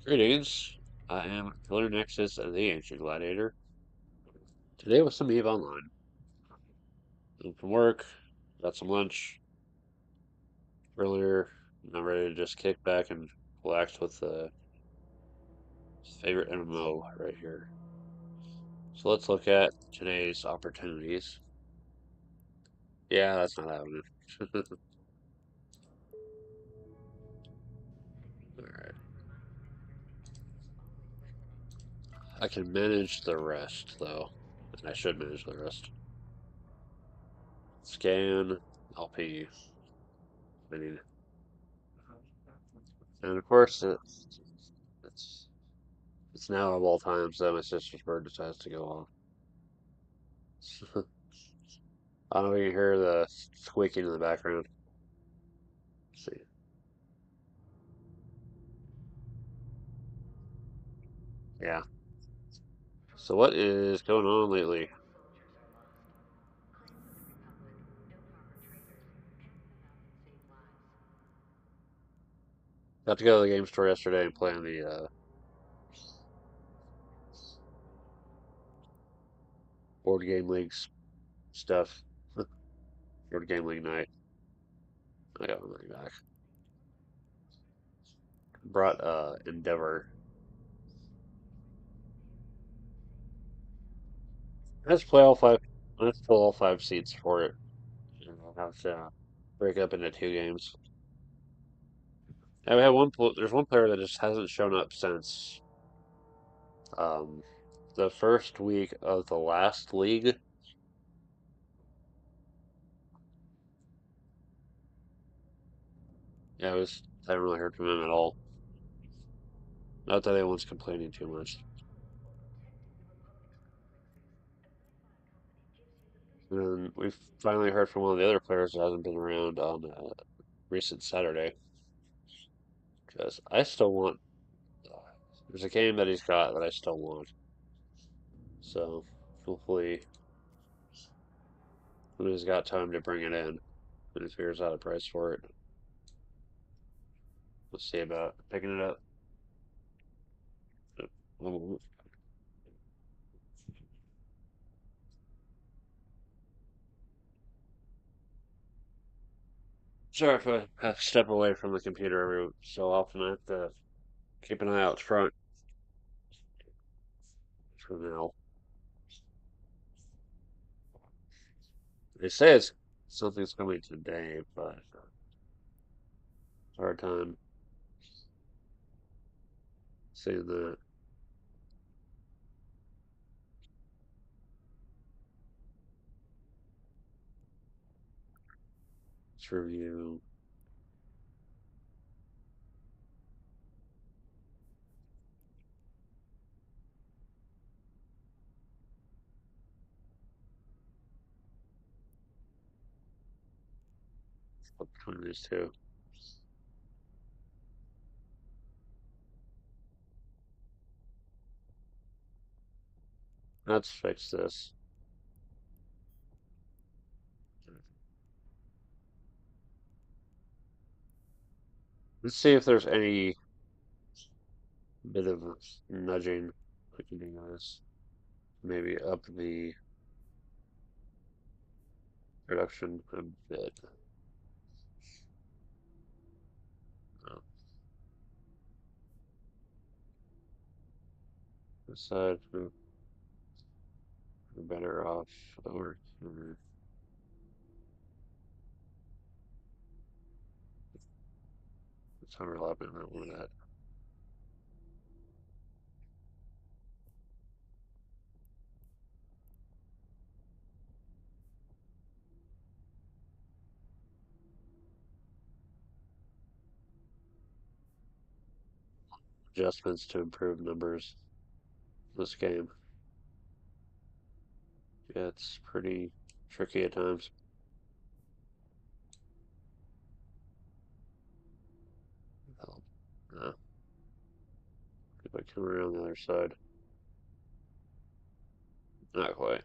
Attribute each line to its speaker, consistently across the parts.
Speaker 1: Greetings. I am Killer Nexus of the Ancient Gladiator. Today with some Eve Online. I'm from work, got some lunch earlier, and I'm ready to just kick back and relax with the favorite MMO right here. So let's look at today's opportunities. Yeah, that's not happening. Alright. I can manage the rest, though. And I should manage the rest. Scan, LP, mini. And of course, it's it's now of all times that my sister's bird decides to go off. I don't know if you can hear the squeaking in the background. Let's see. Yeah. So what is going on lately? Got to go to the game store yesterday and play on the board game leagues stuff. Board game league night. I got my money back. Brought Endeavor. Let's play all five. Let's fill all five seats for it. And I'll have to break up into two games. And we have one. There's one player that just hasn't shown up since um, the first week of the last league. Yeah, it was. I haven't really heard from him at all. Not that anyone's complaining too much. And we've finally heard from one of the other players that hasn't been around on recent Saturday. Because I still want. There's a game that he's got that I still want. So hopefully, when he's got time to bring it in, and he figures out a price for it, we'll see about picking it up. Sorry if I have to step away from the computer every so often. I have to keep an eye out front for now. They say it's something's coming today, but hard time seeing that. Let's review. Between these two. Let's fix this. Let's see if there's any bit of nudging we can do this. Maybe up the production a bit. Oh, aside, we're better off over here. It's overlapping with that. Adjustments to improve numbers this game. Yeah, it's pretty tricky at times. Oh, if I come around the other side. Not quite.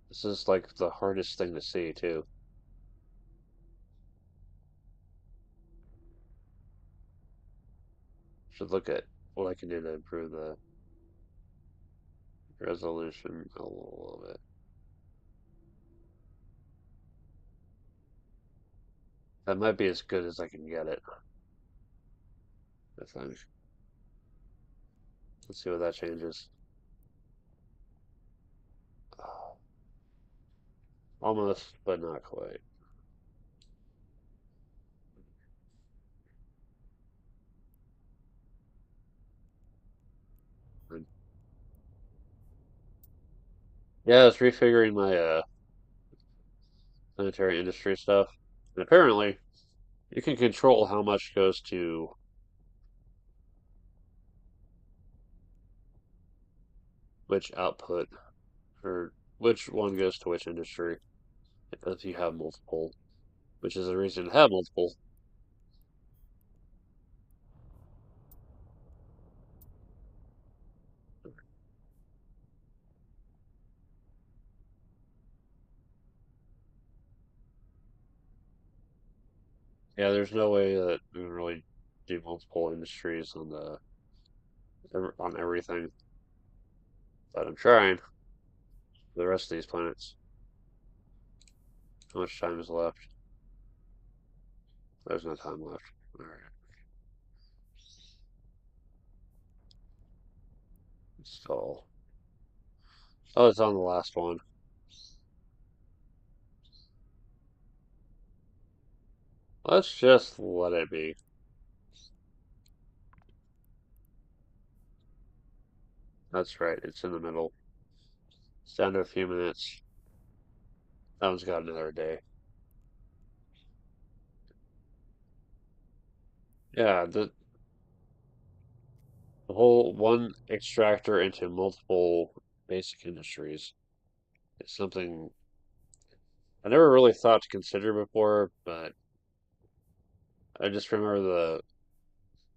Speaker 1: This is like the hardest thing to see, too. Should look at what I can do to improve the resolution a little bit. That might be as good as I can get it, I think. Let's see what that changes. Almost, but not quite. Yeah, I was refiguring my planetary industry stuff. And apparently, you can control how much goes to which output, or which one goes to which industry, if you have multiple, which is a reason to have multiple. Yeah, there's no way that we can really do multiple industries on on everything, but I'm trying for the rest of these planets. How much time is left? There's no time left. All right, install. Oh, it's on the last one. Let's just let it be. That's right, it's in the middle. It's down to a few minutes. That one's got another day. Yeah, the whole one extractor into multiple basic industries is something I never really thought to consider before, but I just remember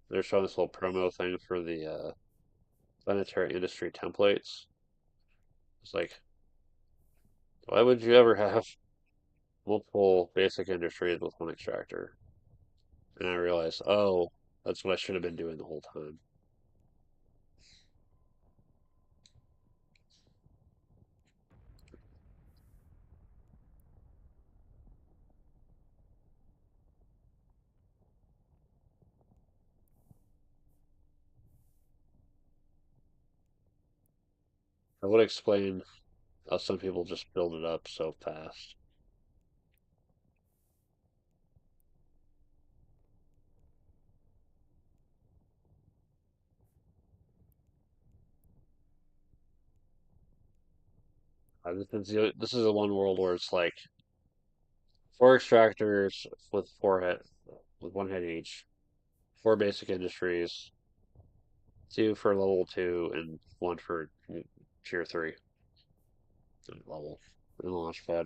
Speaker 1: they're showing this little promo thing for the planetary industry templates. It's like, why would you ever have multiple basic industries with one extractor? And I realized, oh, that's what I should have been doing the whole time. I would explain how some people just build it up so fast. This is the one world where it's like four extractors with with one head each, four basic industries, two for level two, and one for tier three level in the launch pad.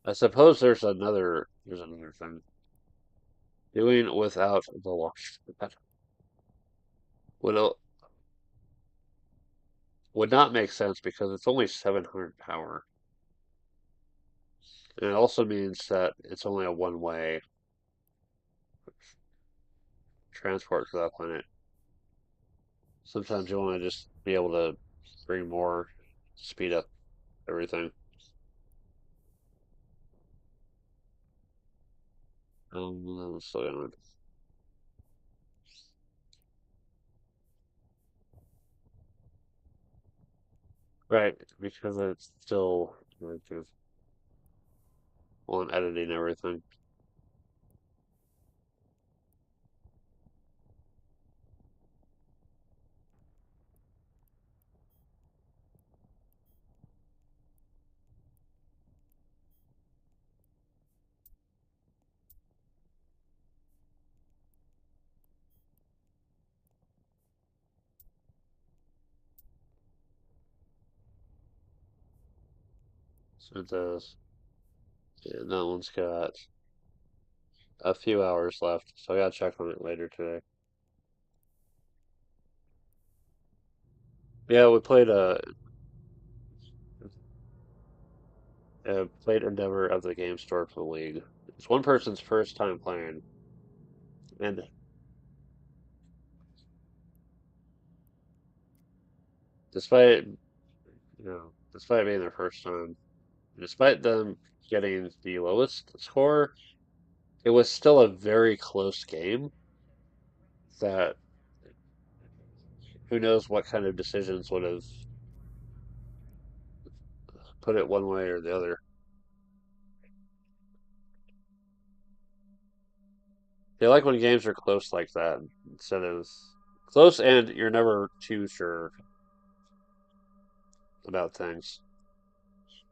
Speaker 1: I suppose there's another thing. Doing without the launch pad would would not make sense because it's only 700 power. And it also means that it's only a one-way transport to that planet. Sometimes you want to just be able to bring more, speed up everything. I'm still going. Right, because it's still like, while I'm editing everything. So it does. Yeah, that one's got a few hours left, so I gotta check on it later today. Yeah, we played Endeavor of the game store for the league. It's one person's first time playing, And despite despite being their first time, despite them getting the lowest score, it was still a very close game that who knows what kind of decisions would have put it one way or the other. They like when games are close like that instead of close and you're never too sure about things.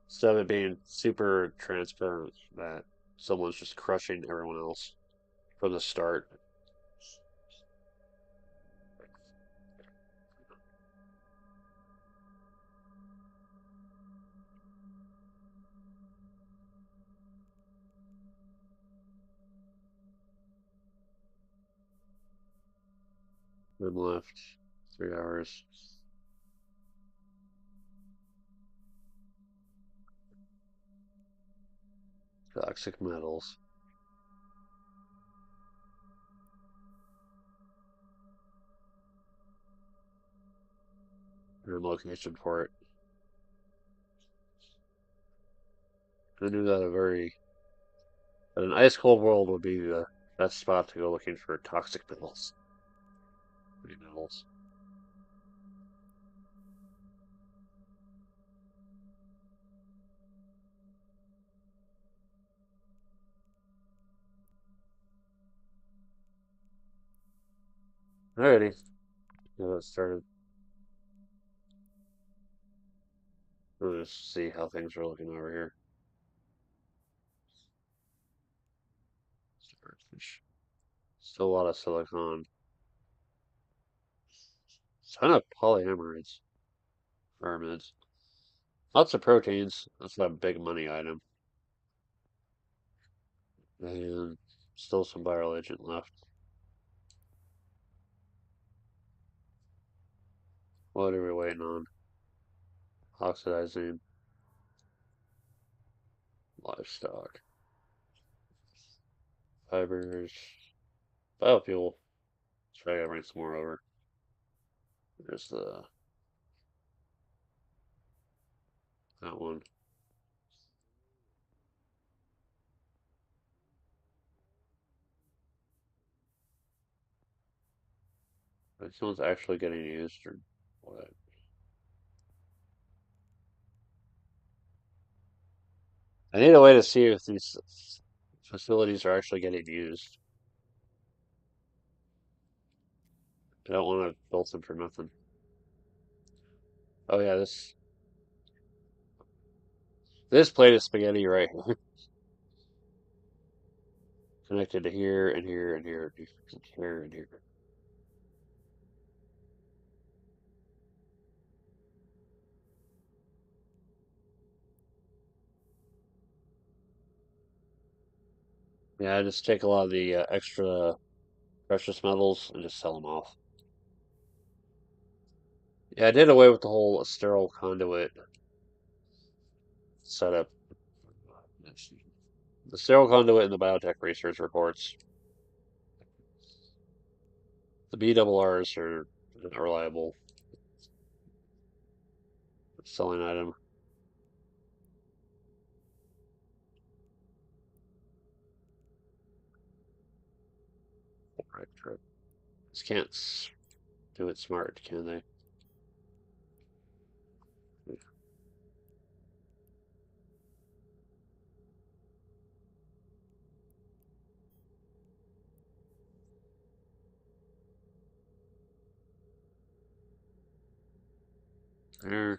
Speaker 1: Instead of it being super transparent that someone's just crushing everyone else from the start. Then left 3 hours. Toxic metals. And location for it. I knew that an ice cold world would be the best spot to go looking for toxic metals. Metals. Alrighty. Yeah, let's start. We'll just see how things are looking over here. Still a lot of silicon. Ton of polyamorids. Pyramids. Lots of proteins. That's a big money item. And still some viral agent left. What are we waiting on? Oxidizing livestock. Fibers. Biofuel. Let's try to bring some more over. There's that one. This one's actually getting used or what? I need a way to see if these facilities are actually getting used. I don't want to build them for nothing. Oh yeah, this plate is spaghetti right here. Connected to here and here and here and here and here. Yeah, I just take a lot of the extra precious metals and just sell them off. Yeah, I did away with the whole sterile conduit setup. The sterile conduit in the biotech research reports. The BRRs are a reliable selling item. Right, right. Just can't do it smart, can they? There.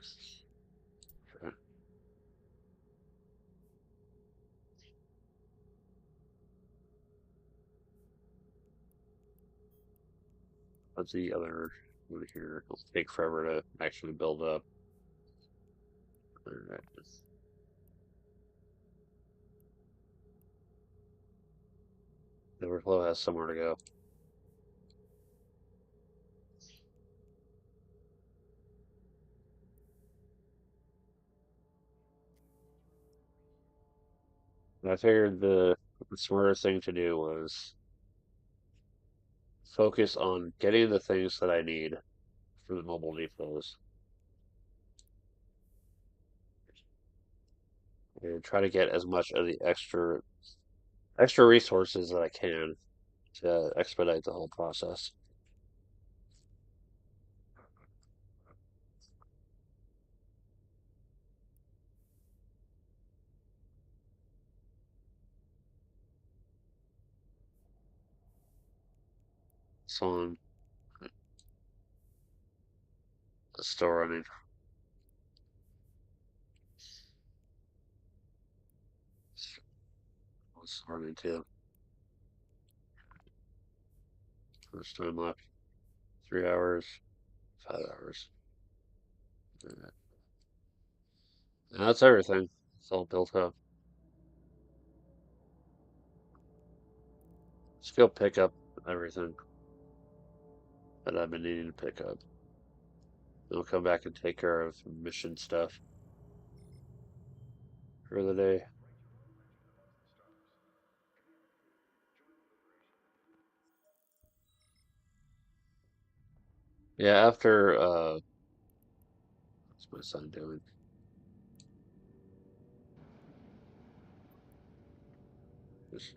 Speaker 1: What's the other one here? It'll take forever to actually build up. The overflow has somewhere to go. I figured the smartest thing to do was focus on getting the things that I need for the mobile depots and try to get as much of the extra resources that I can to expedite the whole process. So on the store running, what's running too. First time left, 3 hours, 5 hours. And that's everything. It's all built up. Just go pick up everything that I've been needing to pick up. Then I'll come back and take care of mission stuff for the day. Yeah, after what's my son doing? Just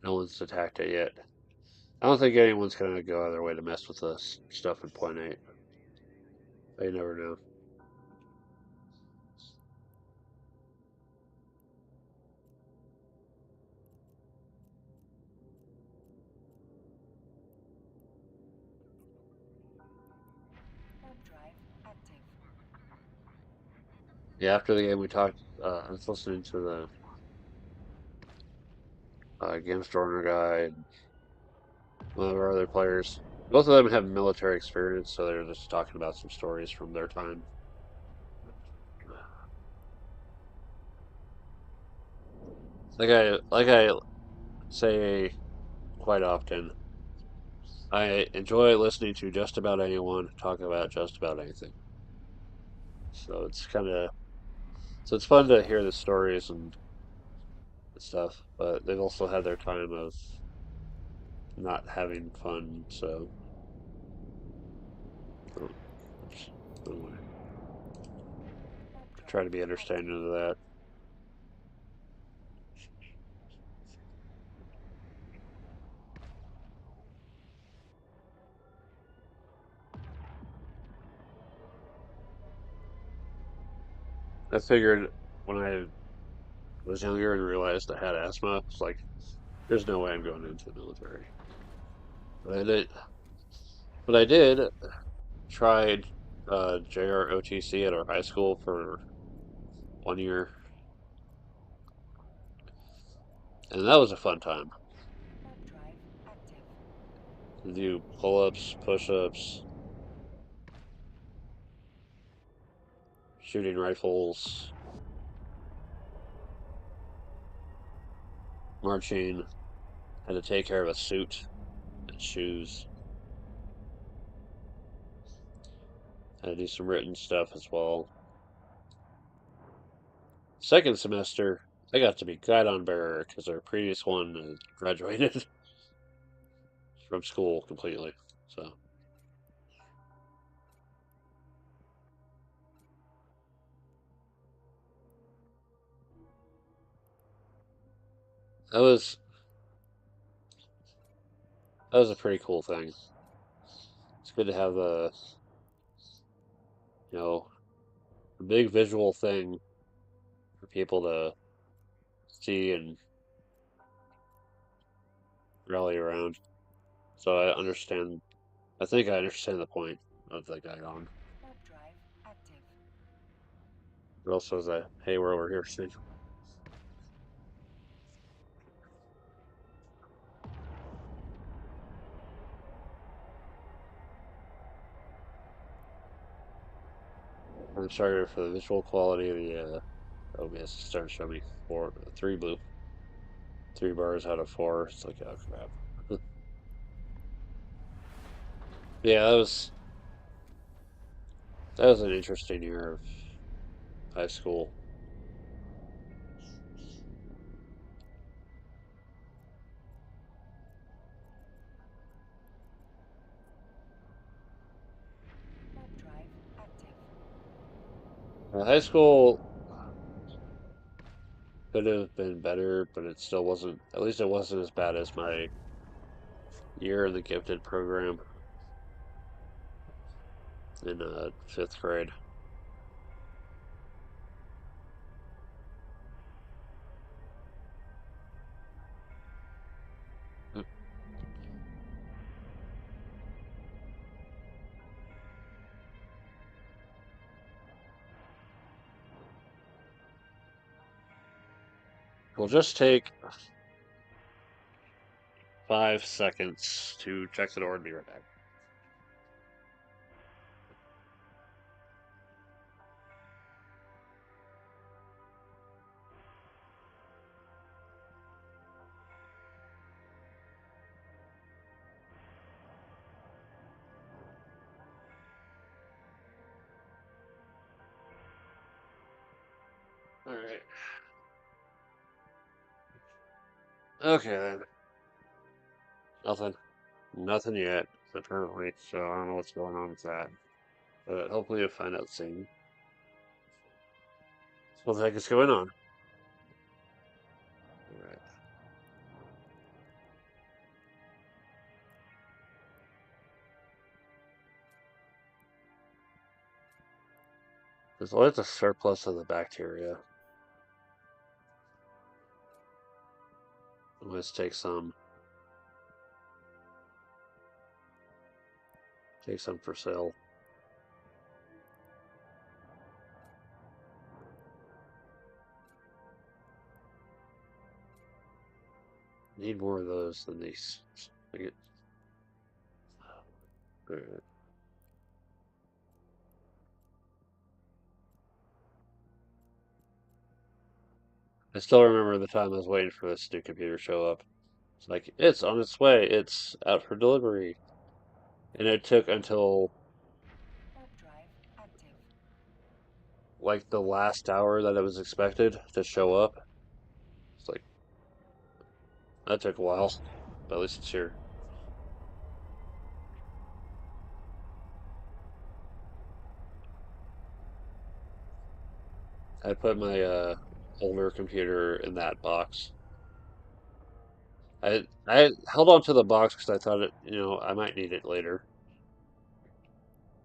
Speaker 1: no one's attacked it yet. I don't think anyone's gonna go out of their way to mess with us stuff in point 8. But you never know. Yeah, after the game we talked I was listening to the game store owner guy and one of our other players. Both of them have military experience, so they're just talking about some stories from their time. Like I say quite often, I enjoy listening to just about anyone talk about just about anything. So it's fun to hear the stories and stuff, but they've also had their time of not having fun, so uh, anyway, try to be understanding of that. I figured when I was younger and realized I had asthma, it's like there's no way I'm going into the military. But I did tried JROTC at our high school for 1 year, and that was a fun time. To do pull-ups, push-ups, shooting rifles, marching, had to take care of a suit and shoes, had to do some written stuff as well. Second semester, I got to be guidon bearer because our previous one graduated from school completely. So that was that was a pretty cool thing. It's good to have you know a big visual thing for people to see and rally around. So I understand. I think I understand the point of the guidon. It also is a hey, we're over here soon. I'm sorry for the visual quality of the OBS. It's starting to show me 3 blue, 3 bars out of 4. It's like, oh crap. Yeah, that was an interesting year of high school. High school could have been better, but it still wasn't. At least it wasn't as bad as my year in the gifted program in fifth grade. We'll just take 5 seconds to check the door and be right back. All right. Okay then. Nothing. Nothing yet, apparently. So I don't know what's going on with that. But hopefully you'll find out soon. What the heck is going on? All right. There's always a surplus of the bacteria. Let's take some. Take some for sale. Need more of those than these. Alright. I still remember the time I was waiting for this new computer to show up. It's like, it's on its way. It's out for delivery. And it took until like the last hour that it was expected to show up. It's like, that took a while. But at least it's here. I put my older computer in that box. I held on to the box because I thought I might need it later,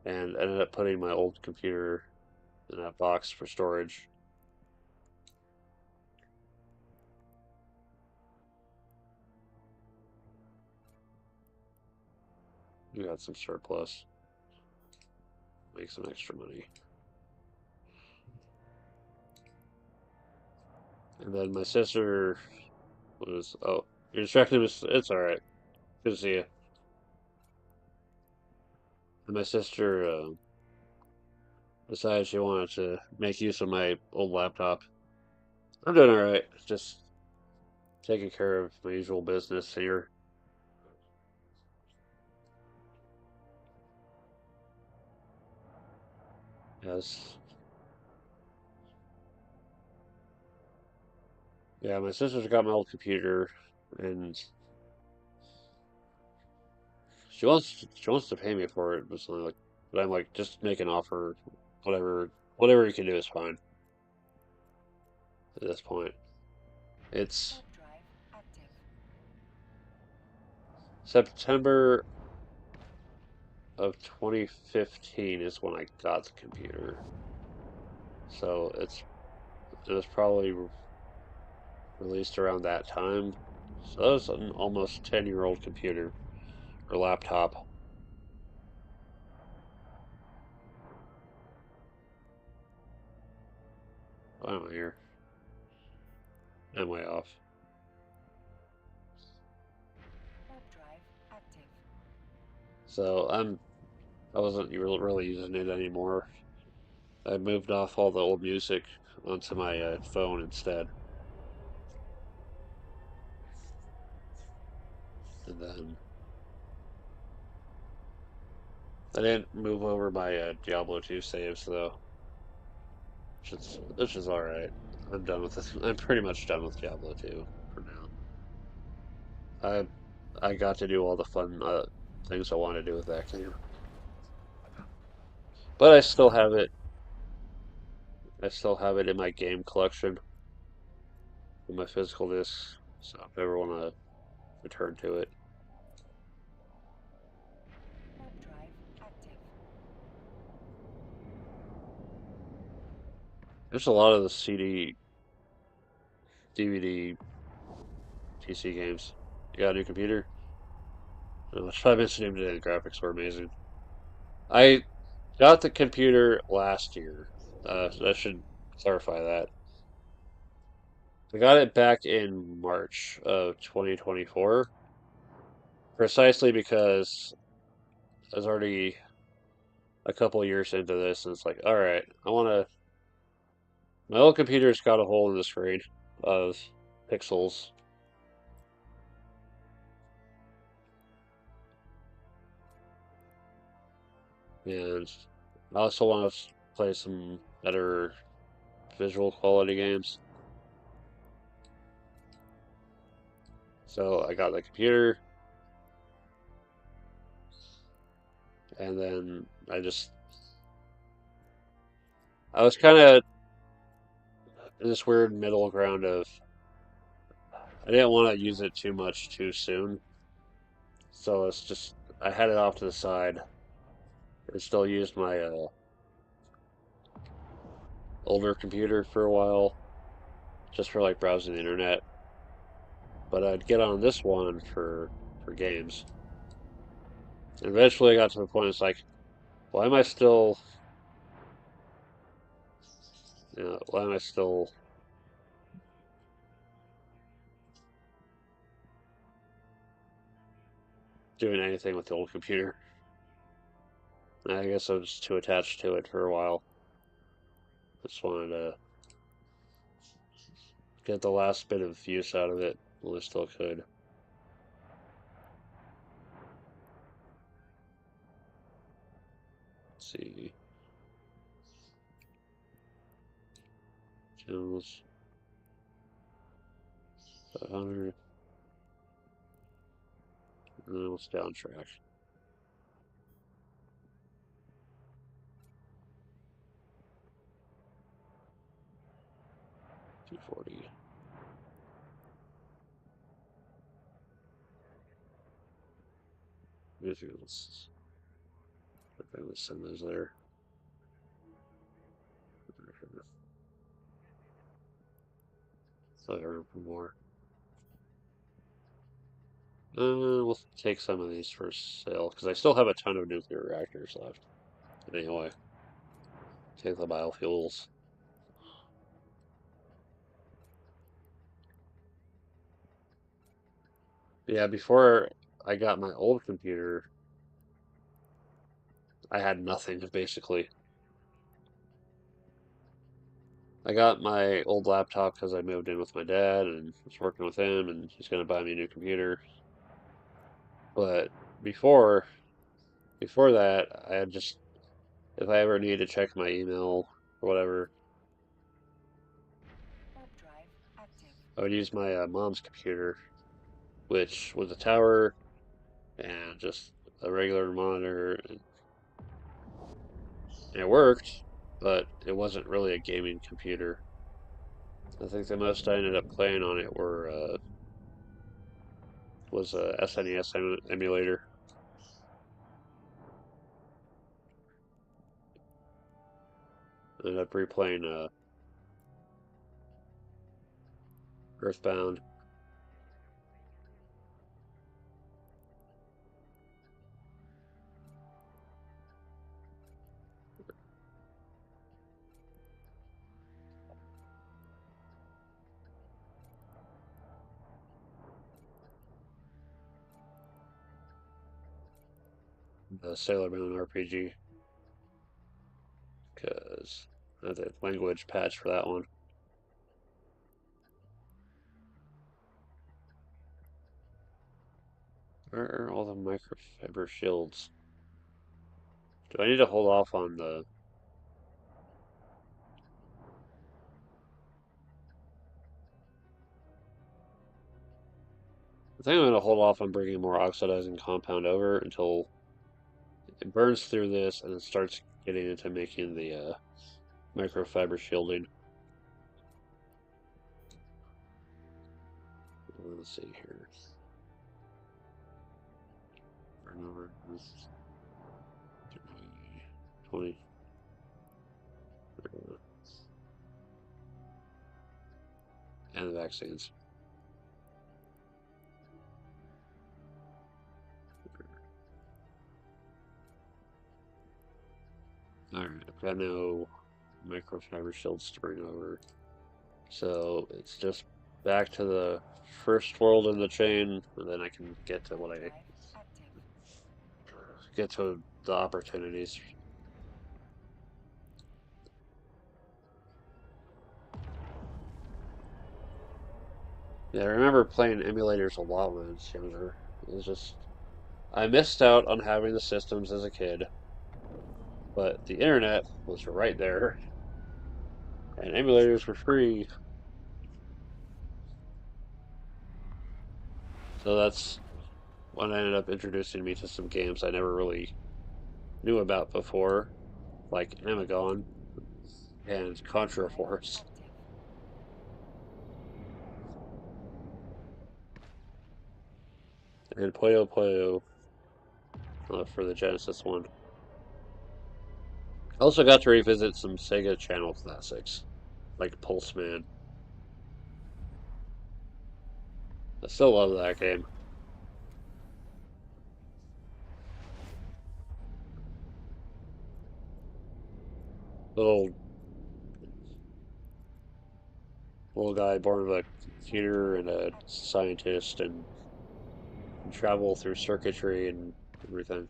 Speaker 1: and ended up putting my old computer in that box for storage. We got some surplus. Make some extra money. And then my sister was, oh, you're distracted. It's all right. Good to see you. And my sister decided she wanted to make use of my old laptop. I'm doing all right. Just taking care of my usual business here. Yes. Yeah, my sister's got my old computer, and she wants to pay me for it, but I'm like, just make an offer, whatever you can do is fine at this point. It's September of 2015 is when I got the computer, so it was probably released around that time. So that was an almost 10-year-old computer or laptop. I don't know here. I'm way off. So I wasn't really using it anymore. I moved off all the old music onto my phone instead. And then I didn't move over my Diablo 2 saves though, which is all right. I'm done with this. I'm pretty much done with Diablo 2 for now. I I got to do all the fun things I want to do with that game, but I still have it. I still have it in my game collection, in my physical discs, so if I ever want to return to it.
Speaker 2: Warp drive active.
Speaker 1: There's a lot of the CD, DVD, PC games. You got a new computer? No, it's probably been streamed today. The graphics were amazing. I got the computer last year. I should clarify that. I got it back in March of 2024, precisely because I was already a couple years into this, and it's like, all right, I want to. My old computer's got a hole in the screen of pixels, and I also want to play some better visual quality games. So I got the computer, and then I was kind of in this weird middle ground of I didn't want to use it too much too soon, so it's just I had it off to the side. I still used my older computer for a while, just for like browsing the internet. But I'd get on this one for games. And eventually, I got to the point. It's like, why am I still, why am I still doing anything with the old computer? And I guess I was just too attached to it for a while. Just wanted to get the last bit of use out of it while I still could. Let's see. Channels 500. And then let's down track. 240. Let's send those there. So I heard for more. We'll take some of these for sale because I still have a ton of nuclear reactors left. Anyway, take the biofuels. Yeah, before I got my old computer, I had nothing basically. I got my old laptop because I moved in with my dad and was working with him, and he's going to buy me a new computer. But before before that, I had just if I ever needed to check my email or whatever,
Speaker 2: Warp drive active.
Speaker 1: I would use my mom's computer, which was a tower and just a regular monitor. And it worked, but it wasn't really a gaming computer. I think the most I ended up playing on it was a SNES emulator. I ended up replaying Earthbound. The Sailor Moon RPG, because I had the language patch for that one. Where are all the microfiber shields? Do I need to hold off on the... I think I'm going to hold off on bringing more oxidizing compound over until it burns through this and it starts getting into making the microfiber shielding. Let's see here. 20. And the vaccines. Alright, I've got no microfiber shields to bring over. So it's just back to the first world in the chain, and then I can get to what I get to the opportunities. Yeah, I remember playing emulators a lot when I was younger. It was just I missed out on having the systems as a kid, but the internet was right there, and emulators were free. So that's when ended up introducing me to some games I never really knew about before, like Amagon and Contra Force. And Puyo Puyo for the Genesis one. I also got to revisit some Sega Channel classics, like Pulseman. I still love that game. Little little guy born of a computer and a scientist and travel through circuitry and everything.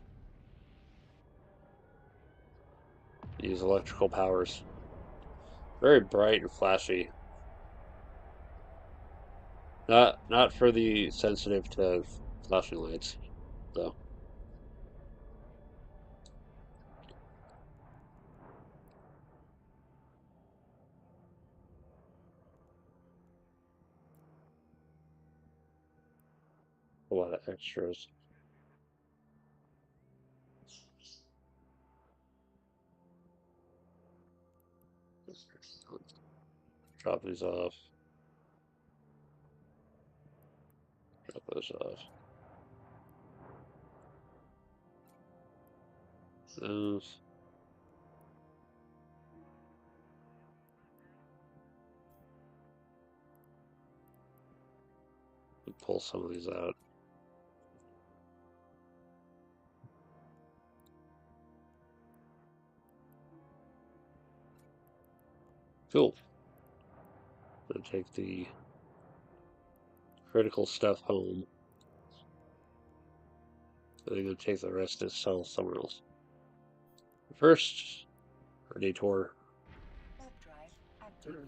Speaker 1: Use electrical powers. Very bright and flashy. Not for the sensitive to flashing lights, though. A lot of extras. Drop these off. Drop those off. Those. Pull some of these out. Cool. I'm gonna take the critical stuff home. And I'm gonna take the rest and sell somewhere else. First, a detour.
Speaker 2: Warp drive active.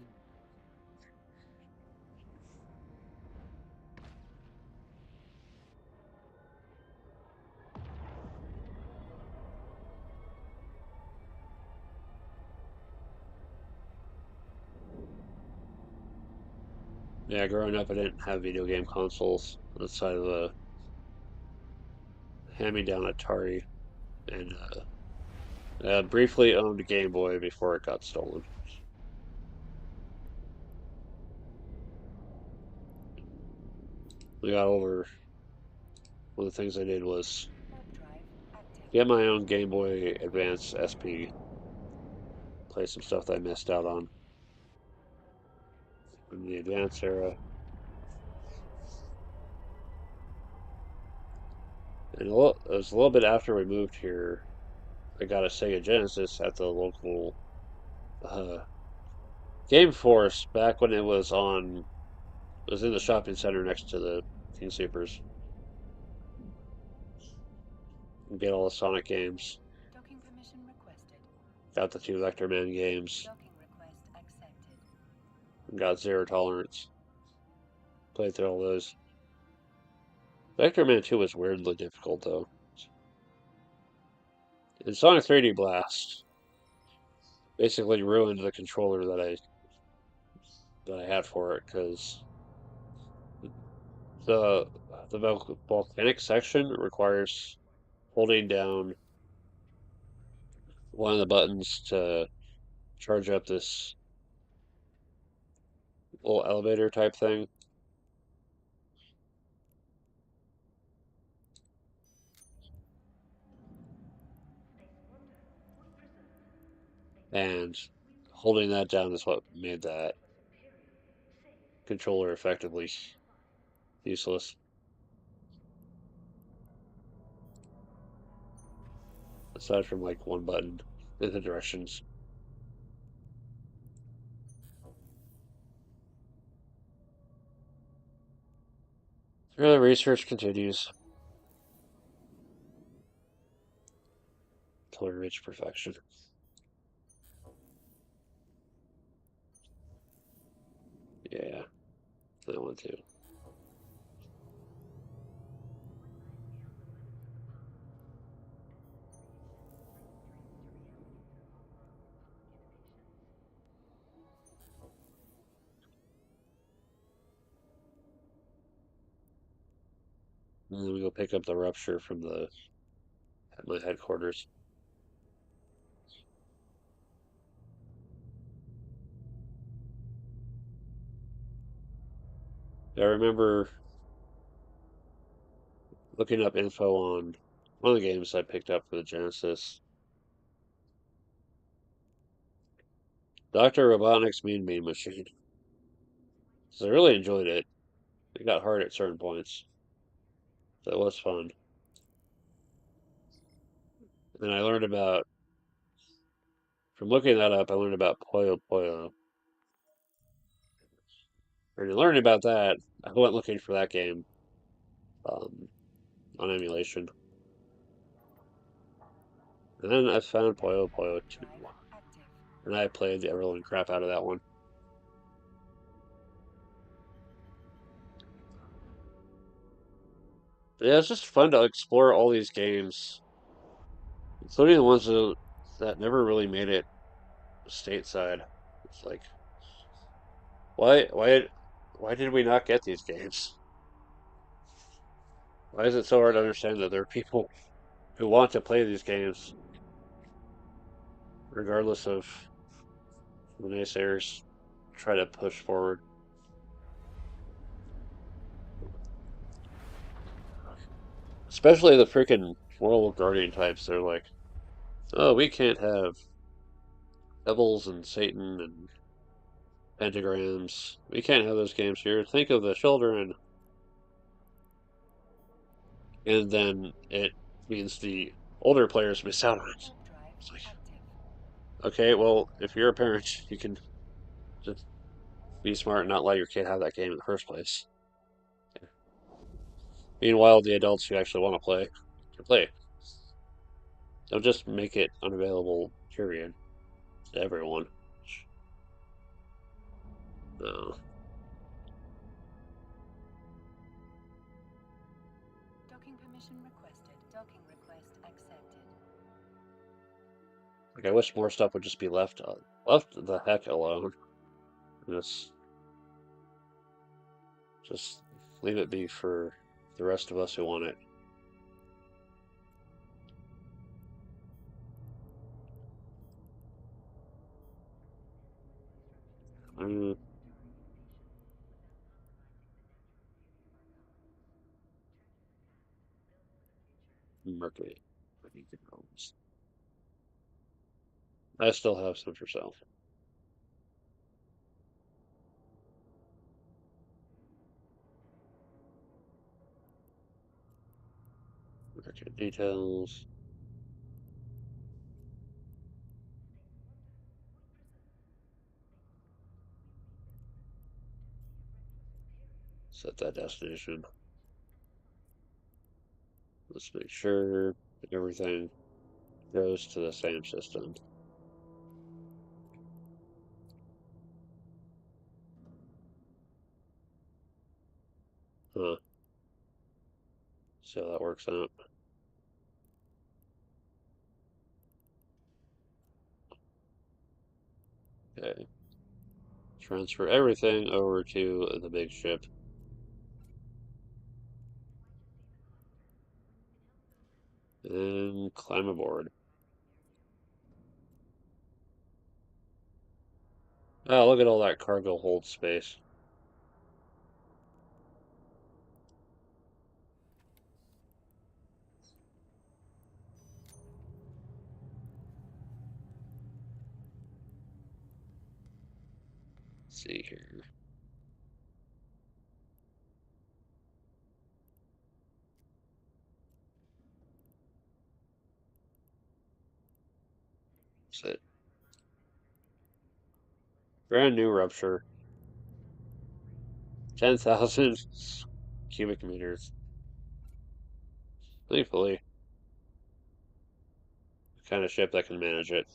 Speaker 1: Yeah, growing up, I didn't have video game consoles outside of the hand-me-down Atari, and briefly owned a Game Boy before it got stolen. We got older. One of the things I did was
Speaker 2: Warp drive active.
Speaker 1: get my own Game Boy Advance SP, play some stuff that I missed out on in the Advance era. And it was a little bit after we moved here. I got a Sega Genesis at the local uh, Game Force back when it was on. It was in the shopping center next to the King Supers. Get all the Sonic games.
Speaker 2: Docking permission requested.
Speaker 1: Got the two Vector Man games.
Speaker 2: Docking request accepted.
Speaker 1: Got Zero Tolerance. Played through all those. Vector Man 2 was weirdly difficult though. And Sonic 3D Blast basically ruined the controller that I had for it because the volcanic section requires holding down one of the buttons to charge up this little elevator type thing. And holding that down is what made that controller effectively useless. Aside from like one button in the directions. The research continues until we reach perfection. Yeah, that one too. And then we go pick up the rupture from the at my headquarters. I remember looking up info on one of the games I picked up for the Genesis. Dr. Robotnik's Mean Bean Machine. So I really enjoyed it. It got hard at certain points. So it was fun. And I learned about, from looking that up, I learned about Puyo Puyo. And learning about that, I went looking for that game um, on emulation. And then I found Puyo Puyo
Speaker 2: Warp drive
Speaker 1: 2.
Speaker 2: active.
Speaker 1: And I played the ever-loving crap out of that one. But yeah, it's just fun to explore all these games, including the ones that never really made it stateside. It's like, why, why, why did we not get these games? Why is it so hard to understand that there are people who want to play these games, regardless of the naysayers try to push forward? Especially the freaking World Guardian types. They're like, oh, we can't have devils and Satan and pentagrams. We can't have those games here. Think of the children. And then it means the older players miss out on it.
Speaker 2: Warp drive
Speaker 1: It's like,
Speaker 2: active.
Speaker 1: okay, well, if you're a parent, you can just be smart and not let your kid have that game in the first place. Meanwhile, the adults who actually want to play can play. Don't just make it unavailable, period, to everyone. No.
Speaker 2: Docking permission requested. Docking request accepted.
Speaker 1: Like, I wish more stuff would just be left the heck alone. Just leave it be for the rest of us who want it. Mm, Mercury. I still have some for sale. Okay, details. Set that destination. Let's make sure everything goes to the same system. Huh. See how that works out. Okay. Transfer everything over to the big ship and climb aboard. Oh, look at all that cargo hold space. Let's see here. That's it. Brand new rupture. 10,000 cubic meters. Thankfully, the kind of ship that can manage it.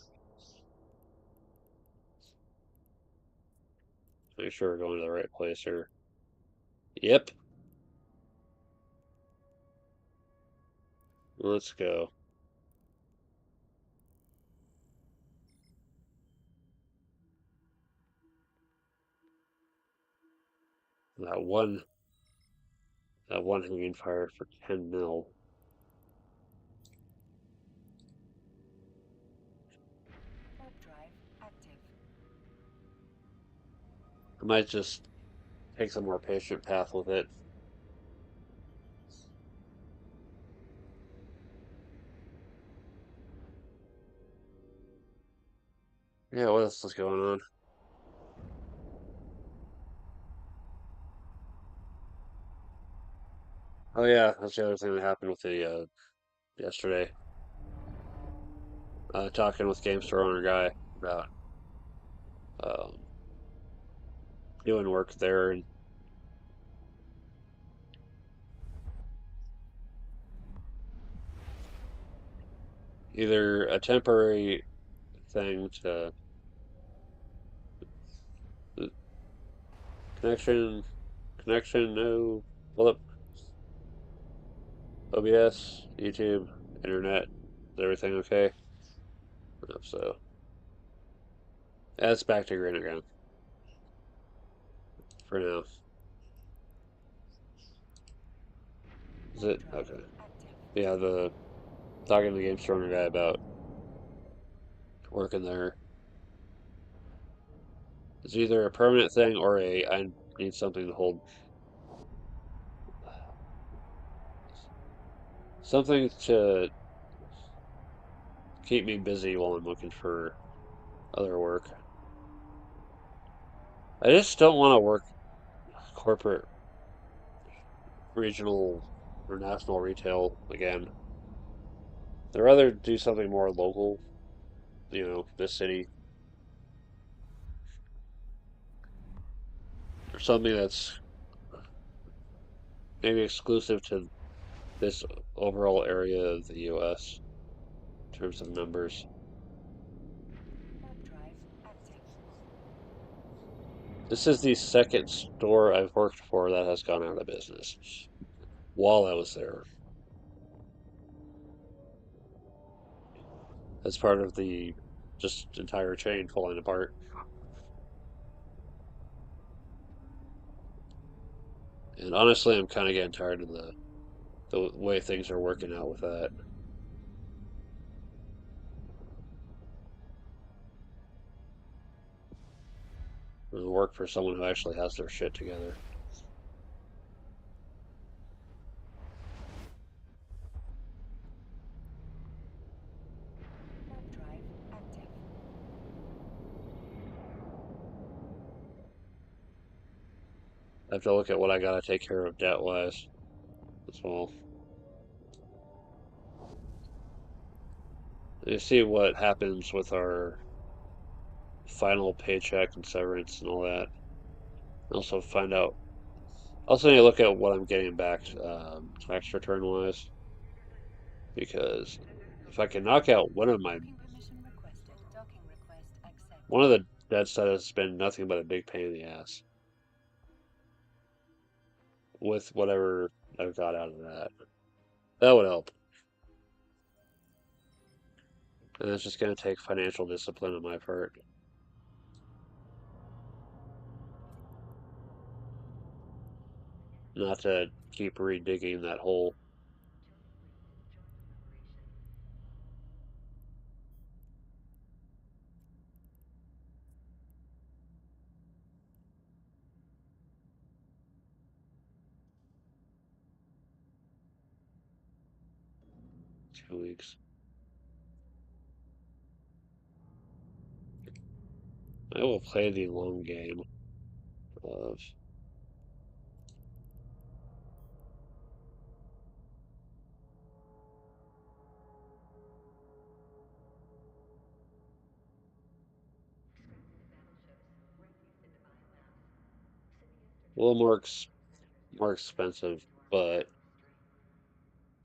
Speaker 1: Make sure we're going to the right place here. Yep. Let's go. That one that one hanging fire for 10 mil.
Speaker 2: Warp drive active.
Speaker 1: I might just take the more patient path with it. Yeah, what else is going on? Oh yeah, that's the other thing that happened with the yesterday. Talking with game store owner guy about um, doing work there and either a temporary thing to uh, connection, connection, no, well, OBS, YouTube, internet, is everything okay? So that's back to green again for now. Is
Speaker 2: Warp
Speaker 1: it
Speaker 2: drive
Speaker 1: okay?
Speaker 2: active.
Speaker 1: Yeah, the talking to the game store owner guy about working there is either a permanent thing or a I need something to hold something to keep me busy while I'm looking for other work. I just don't want to work corporate, regional, or national retail again. I'd rather do something more local, this city, or something that's maybe exclusive to this overall area of the US in terms of numbers.
Speaker 2: Warp drive active.
Speaker 1: This is the second store I've worked for that has gone out of business while I was there. As part of the just entire chain falling apart. And honestly, I'm kind of getting tired of the way things are working out with that. And work for someone who actually has their shit together.
Speaker 2: Warp drive active.
Speaker 1: I have to look at what I gotta take care of debt wise as well. You see what happens with our final paycheck and severance and all that. Also find out. Also need to look at what I'm getting back tax return wise because if I can knock out
Speaker 2: Docking permission requested. Docking request
Speaker 1: one of
Speaker 2: accepted.
Speaker 1: the debts that has been nothing but a big pain in the ass with whatever I've got out of that. That would help. And it's just going to take financial discipline on my part. Not to keep redigging that hole. 2 weeks. I will play the long game of. A little more expensive, but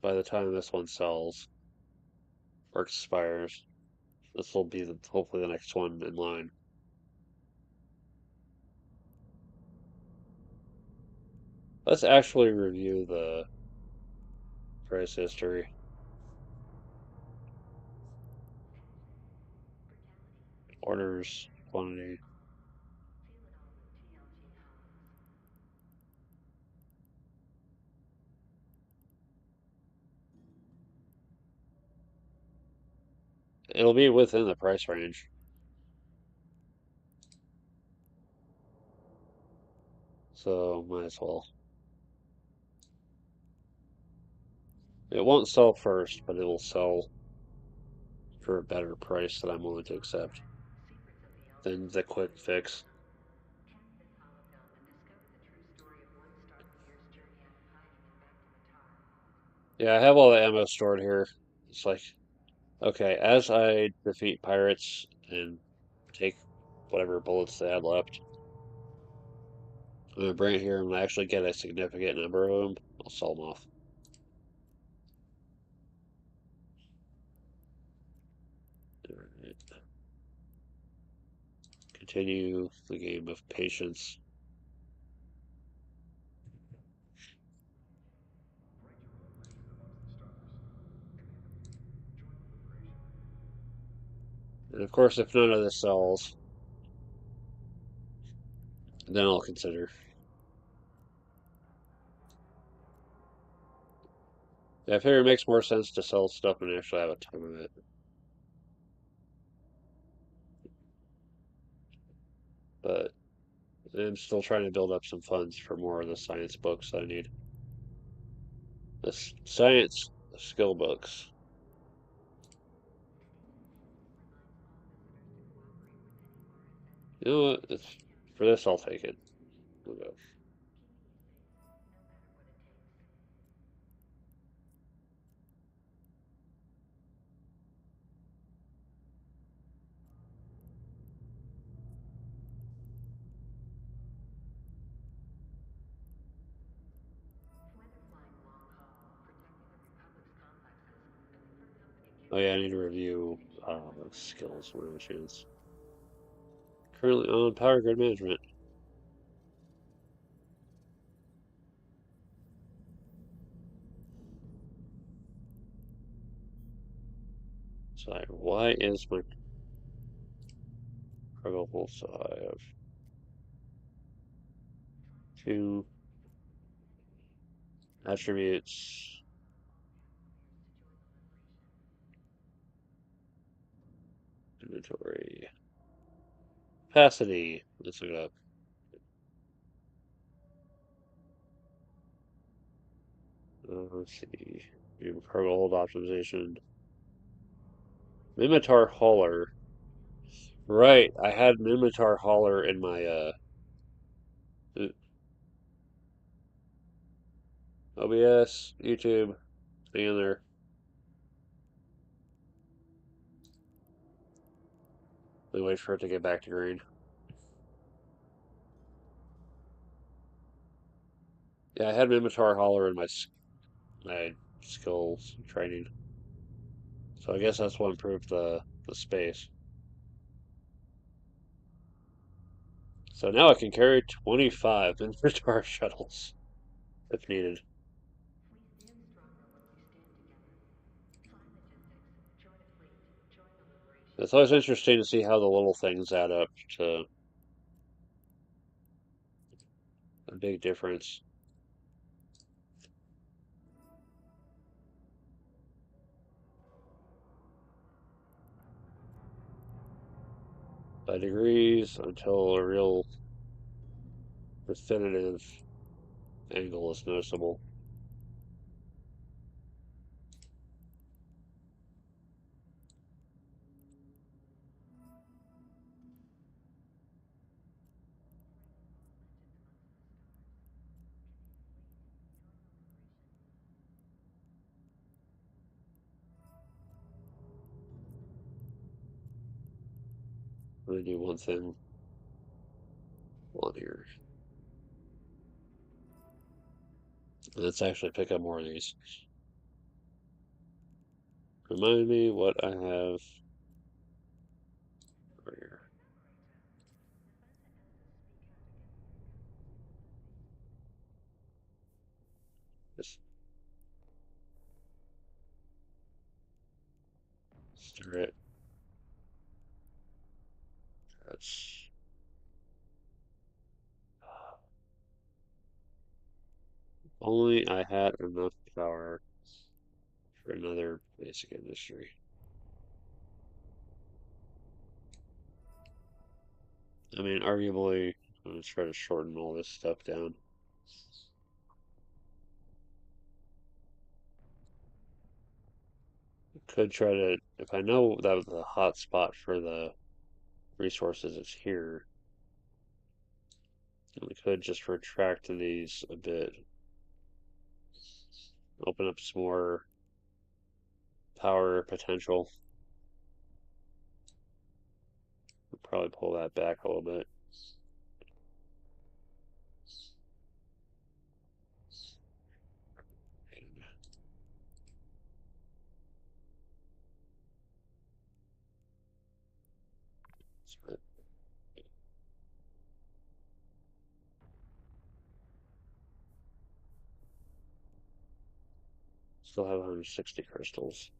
Speaker 1: by the time this one sells or expires, this will be hopefully the next one in line. Let's actually review the price history. Orders, quantity. It'll be within the price range, so might as well. It won't sell first, but it will sell for a better price that I'm willing to accept than the quick fix. Yeah, I have all the ammo stored here. It's like, okay, as I defeat pirates and take whatever bullets they had left, I'm gonna bring it here and actually get a significant number of them. I'll sell them off. Alright. Continue the game of patience. And of course, if none of this sells, then I'll consider. Yeah, I figure it makes more sense to sell stuff and actually have a ton of it. But I'm still trying to build up some funds for more of the science books I need. The science skill books. You know what? For this, I'll take it. We'll go. Oh yeah, I need to review skills. What are the chance? Currently on power grid management. Sorry, why is my probable? So I have two attributes. Inventory. Capacity. Let's look it up. Let's see. Cargo hold optimization. Mimitar hauler. Right, I had Mimitar hauler in my OBS, YouTube, thing in there. We wait for it to get back to green. Yeah, I had Mimitar hauler in my skills training. So I guess that's what improved the space. So now I can carry 25 Mimitar shuttles if needed. It's always interesting to see how the little things add up to a big difference. By degrees until a real definitive angle is noticeable. I'm gonna do one thing on here. Let's actually pick up more of these. Remind me what I have over here. Just stir it. That's only I had enough power for another basic industry. I mean, arguably, I'm gonna try to shorten all this stuff down. Could try to, if I know that the hot spot for the resources is here, we could just retract these a bit, open up some more power potential. Probably pull that back a little bit. Still have 160 crystals.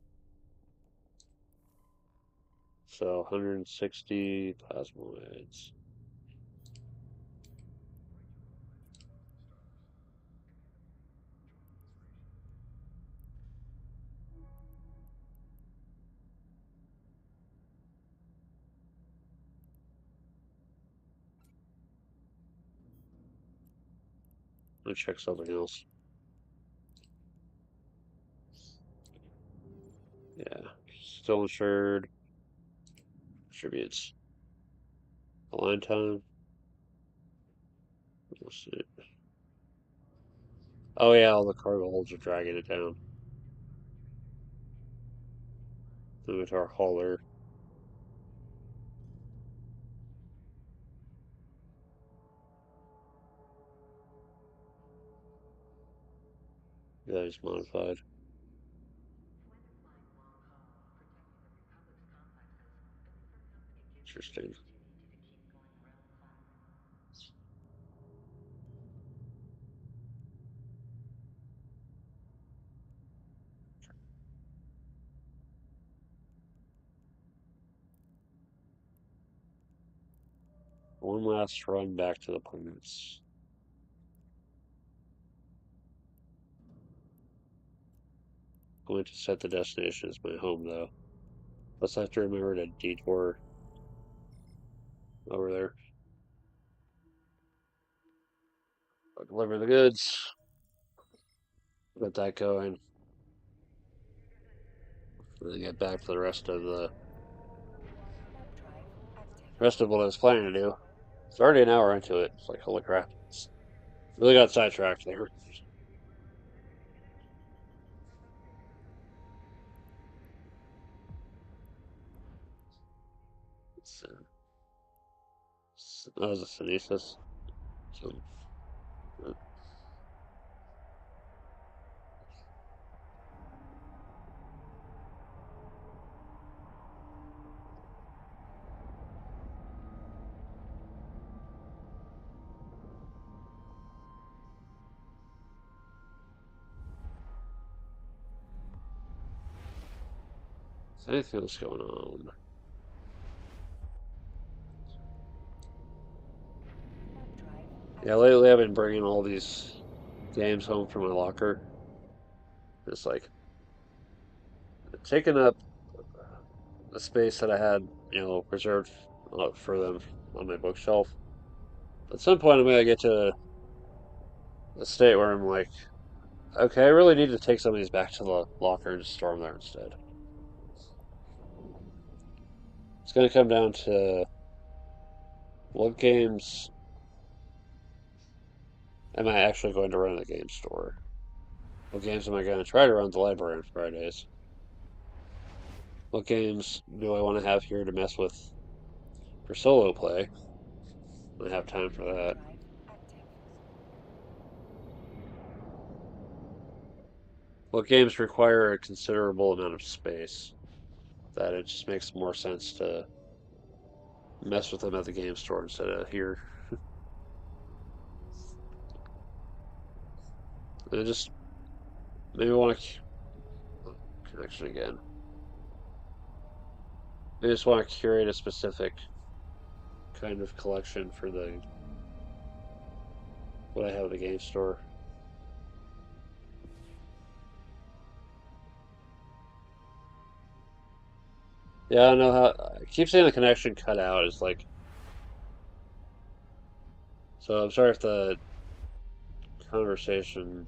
Speaker 1: So 160 plasmoids. Let me check something else. Yeah, still insured. Attributes. Align time. Let's see. Oh yeah, all the cargo holds are dragging it down. Move it to our hauler. Yeah, it's modified. Interesting. One last run back to the planets. Going to set the destination as my home though. Plus I have to remember to detour over there. I'll deliver the goods. Get that going. And then get back to the rest of what I was planning to do. It's already an hour into it. It's like holy crap. Really got sidetracked there. It's, that was a Synesis. So, is anything else going on? Yeah, lately I've been bringing all these games home from my locker. It's like taking up the space that I had, reserved for them on my bookshelf. At some point, I'm gonna get to a state where I'm like, okay, I really need to take some of these back to the locker and just store them there instead. It's gonna come down to what games am I actually going to run in the game store? What games am I going to try to run at the library on Fridays? What games do I want to have here to mess with for solo play. I have time for
Speaker 2: Hard
Speaker 1: that.
Speaker 2: drive active.
Speaker 1: What games require a considerable amount of space? That it just makes more sense to mess with them at the game store instead of here. I just maybe want to connection again. I just want to curate a specific kind of collection for the what I have at the game store. Yeah, I know how. I keep saying the connection cut out. Is like so. I'm sorry if the conversation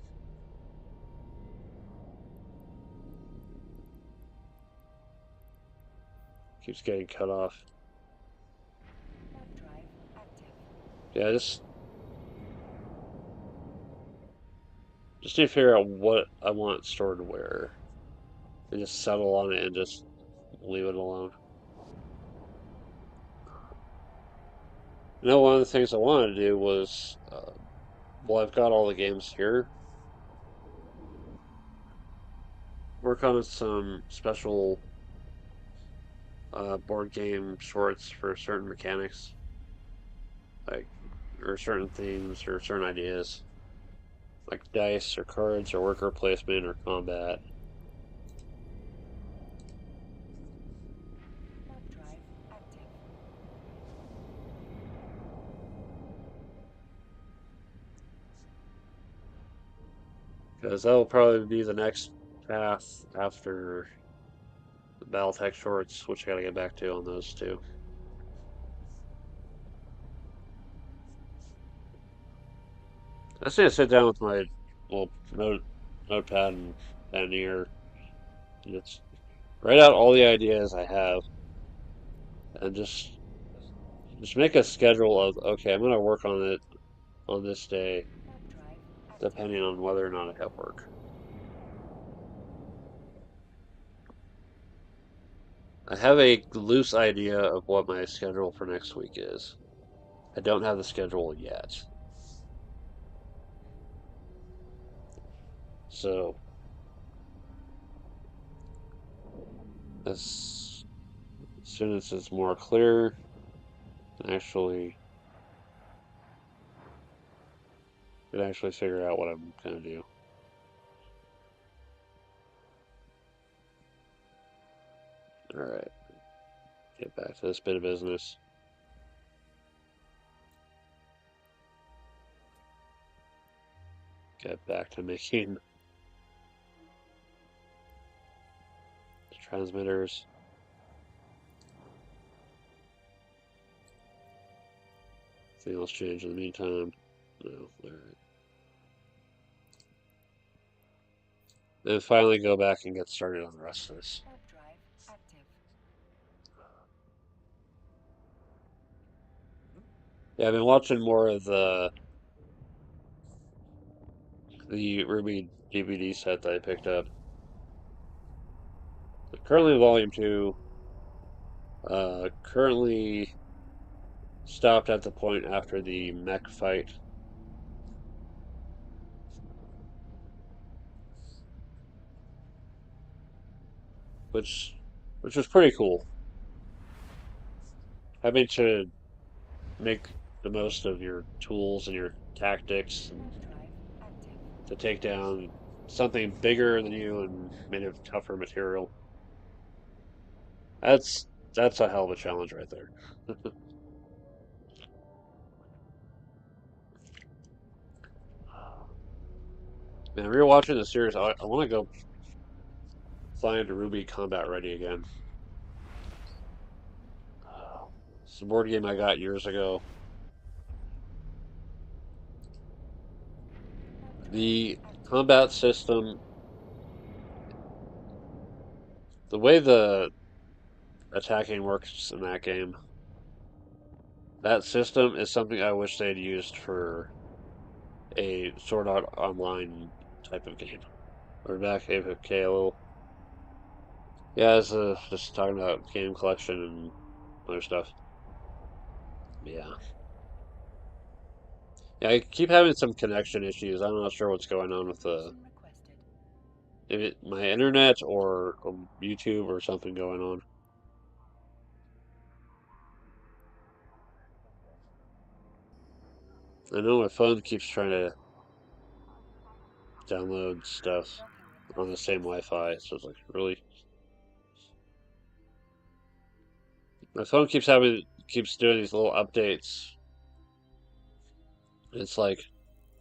Speaker 1: keeps getting cut off.
Speaker 2: Hard drive active.
Speaker 1: Yeah, just need to figure out what I want stored where, and just settle on it and just leave it alone. You know, one of the things I wanted to do was, well, I've got all the games here. Work on some special board game shorts for certain mechanics, like or certain themes or certain ideas, like dice or cards or worker placement or combat.
Speaker 2: Hard drive active.
Speaker 1: Because that will probably be the next path after the Battletech shorts, which I gotta get back to on those two. I just need to sit down with my little notepad and pen here and just write out all the ideas I have and just make a schedule of okay, I'm gonna work on it on this day,
Speaker 2: Hard drive active.
Speaker 1: depending on whether or not I have work. I have a loose idea of what my schedule for next week is. I don't have the schedule yet. So as soon as it's more clear, actually can actually figure out what I'm gonna do. Alright, get back to this bit of business. Get back to making transmitters. Anything else change in the meantime? No. Alright. Then finally go back and get started on the rest of this.
Speaker 2: Hard drive active.
Speaker 1: Yeah, I've been watching more of the Ruby DVD set that I picked up. Currently volume two. Currently stopped at the point after the mech fight, which which was pretty cool. Having to make the most of your tools and your tactics and
Speaker 2: Hard drive active.
Speaker 1: to take down something bigger than you and made of tougher material. That's that's a hell of a challenge right there. Man, we were watching the series. I want to go find Ruby Combat Ready again. It's a board game I got years ago.
Speaker 2: Hard drive
Speaker 1: The
Speaker 2: active.
Speaker 1: combat system, the way the attacking works in that game, that system is something I wish they'd used for a Sword Art Online type of game. Or back AFK a little. Yeah, it's just talking about game collection and other stuff. Yeah. Yeah, I keep having some connection issues. I'm not sure what's going on with the
Speaker 2: Permission requested.
Speaker 1: if it my internet or YouTube or something going on. I know my phone keeps trying to download stuff
Speaker 2: Docking
Speaker 1: on the
Speaker 2: request
Speaker 1: same Wi-Fi,
Speaker 2: accepted.
Speaker 1: so it's like really my phone keeps doing these little updates. It's like,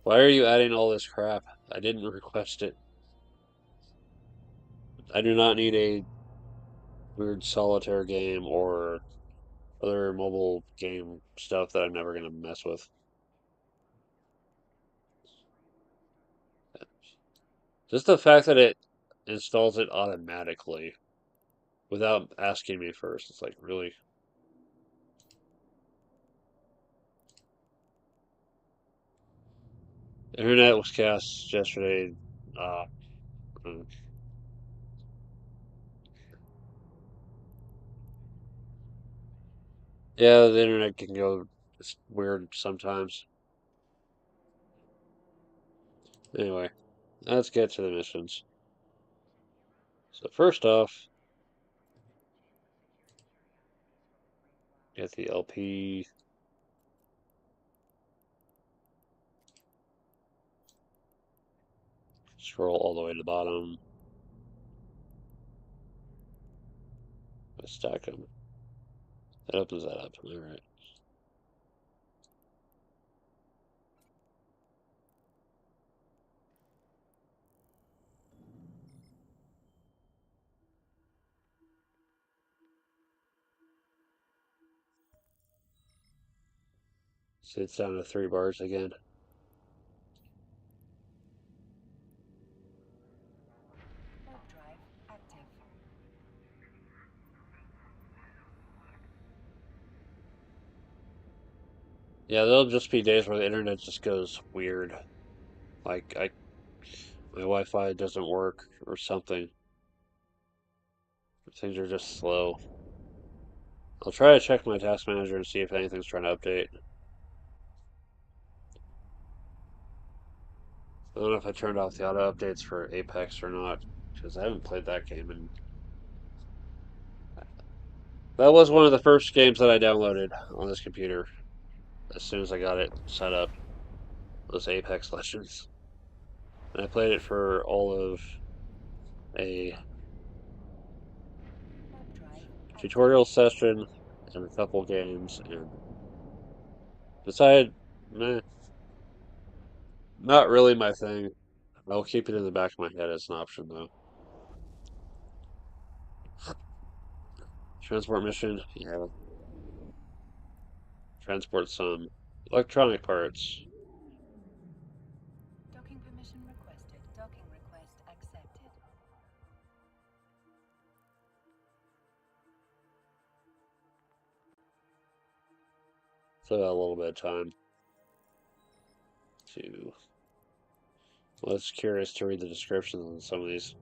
Speaker 1: why are you adding all this crap? I didn't request it. I do not need a weird solitaire game or other mobile game stuff that I'm never gonna mess with. Just the fact that it installs it automatically without asking me first. It's like really. Internet was cast yesterday. Uh, mm. yeah, the internet can go it's weird sometimes. Anyway, let's get to the missions. So first off, get the LP. Scroll all the way to the bottom. Stack them. That opens that up. All right. So it's down to 3 bars again.
Speaker 2: Warp drive active.
Speaker 1: Yeah, there'll just be days where the internet just goes weird. Like my Wi-Fi doesn't work or something. Things are just slow. I'll try to check my task manager and see if anything's trying to update. I don't know if I turned off the auto updates for Apex or not, because I haven't played that game. And that was one of the first games that I downloaded on this computer as soon as I got it set up. Was Apex Legends, and I played it for all of a
Speaker 2: Warp drive active.
Speaker 1: tutorial session and a couple games, and decided, meh, not really my thing. I'll keep it in the back of my head as an option though. Transport mission, yeah, transport some electronic parts.
Speaker 2: Docking permission requested. Docking request accepted.
Speaker 1: So a little bit of time to. Well, it's curious to read the descriptions on some of these.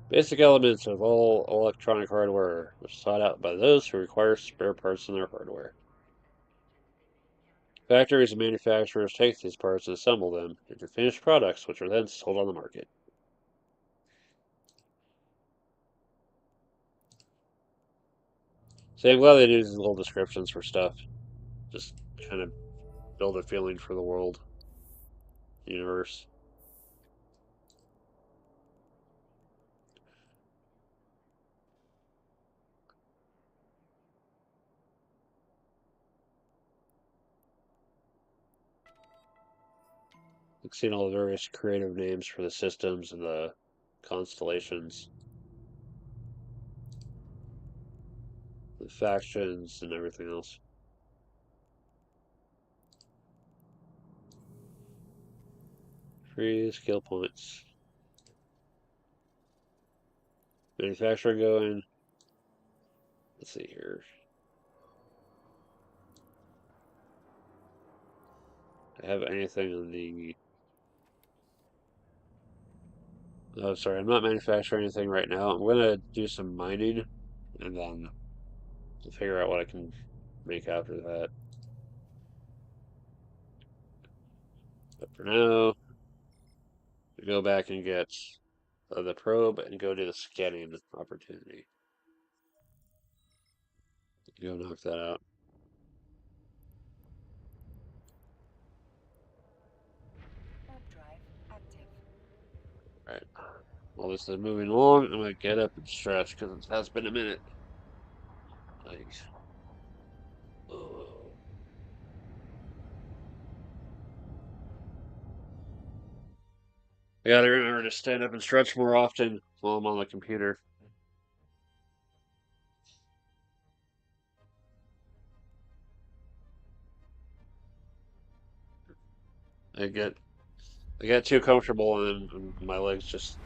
Speaker 1: Basic elements of all electronic hardware are sought out by those who require spare parts in their hardware. Factories and manufacturers take these parts and assemble them into finished products, which are then sold on the market. So I'm glad they do these little descriptions for stuff. Just kind of build a feeling for the world, universe. Like seeing all the various creative names for the systems and the constellations, the factions, and everything else. Free skill points. Manufacturing going. Let's see here. I have anything on the. Oh, sorry, I'm not manufacturing anything right now. I'm gonna do some mining and then figure out what I can make after that. But for now, we go back and get the probe and go to the scanning opportunity. Go knock that out.
Speaker 2: Warp drive active.
Speaker 1: Right. While this is moving along, I'm gonna get up and stretch because it has been a minute. Like, oh. I gotta remember to stand up and stretch more often while I'm on the computer. I get I get too comfortable and my legs just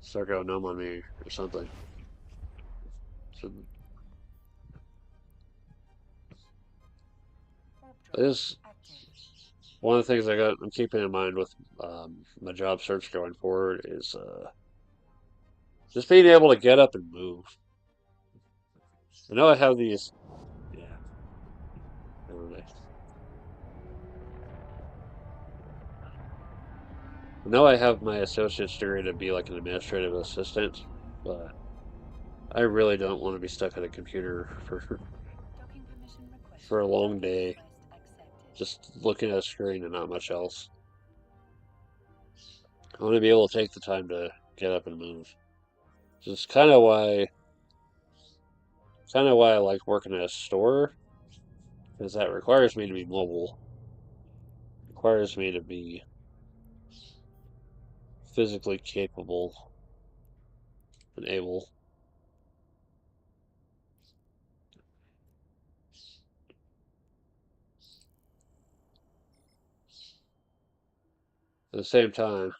Speaker 1: start going numb on me or something. So
Speaker 2: Warp drive
Speaker 1: this
Speaker 2: active.
Speaker 1: one of the things I'm keeping in mind with my job search going forward is just being able to get up and move. I know I have these. Yeah. I know I have my associate's degree to be like an administrative assistant, but I really don't want to be stuck at a computer
Speaker 2: Docking permission
Speaker 1: for
Speaker 2: requested.
Speaker 1: a long
Speaker 2: Docking
Speaker 1: day,
Speaker 2: request accepted.
Speaker 1: just looking at a screen and not much else. I want to be able to take the time to get up and move. Just kind of why I like working at a store, because that requires me to be mobile, requires me to be physically capable and able. At the same time,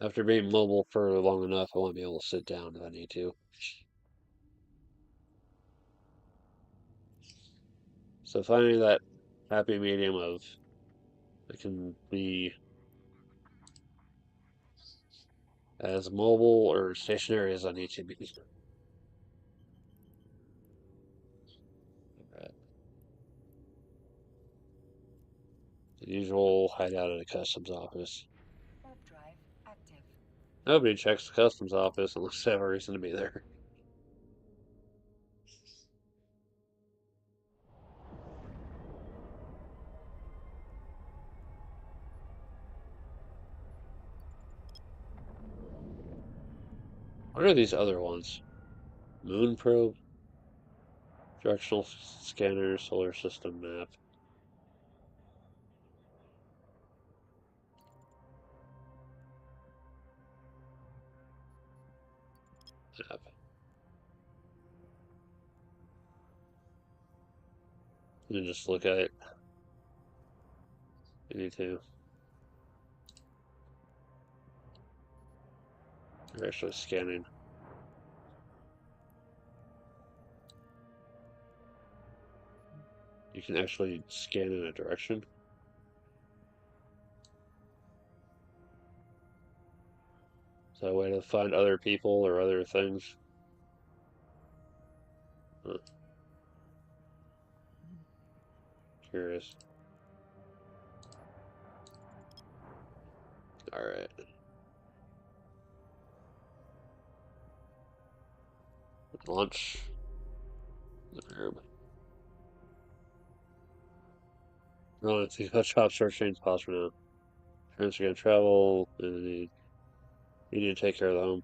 Speaker 1: after being mobile for long enough, I want to be able to sit down if I need to. So finding that happy medium of I can be as mobile or stationary as I need to be. Right. The usual hideout at a customs office.
Speaker 2: Warp drive active.
Speaker 1: Nobody checks the customs office unless they have a reason to be there. What are these other ones? Moon probe, directional scanner, solar system map. Map. You can just look at it. You need to. You're actually scanning. You can actually scan in a direction. Is that a way to find other people or other things? Huh, curious. Alright. Launch the verb. No, let's see how job search change pause for now. Parents are gonna travel and you need to take care of the home.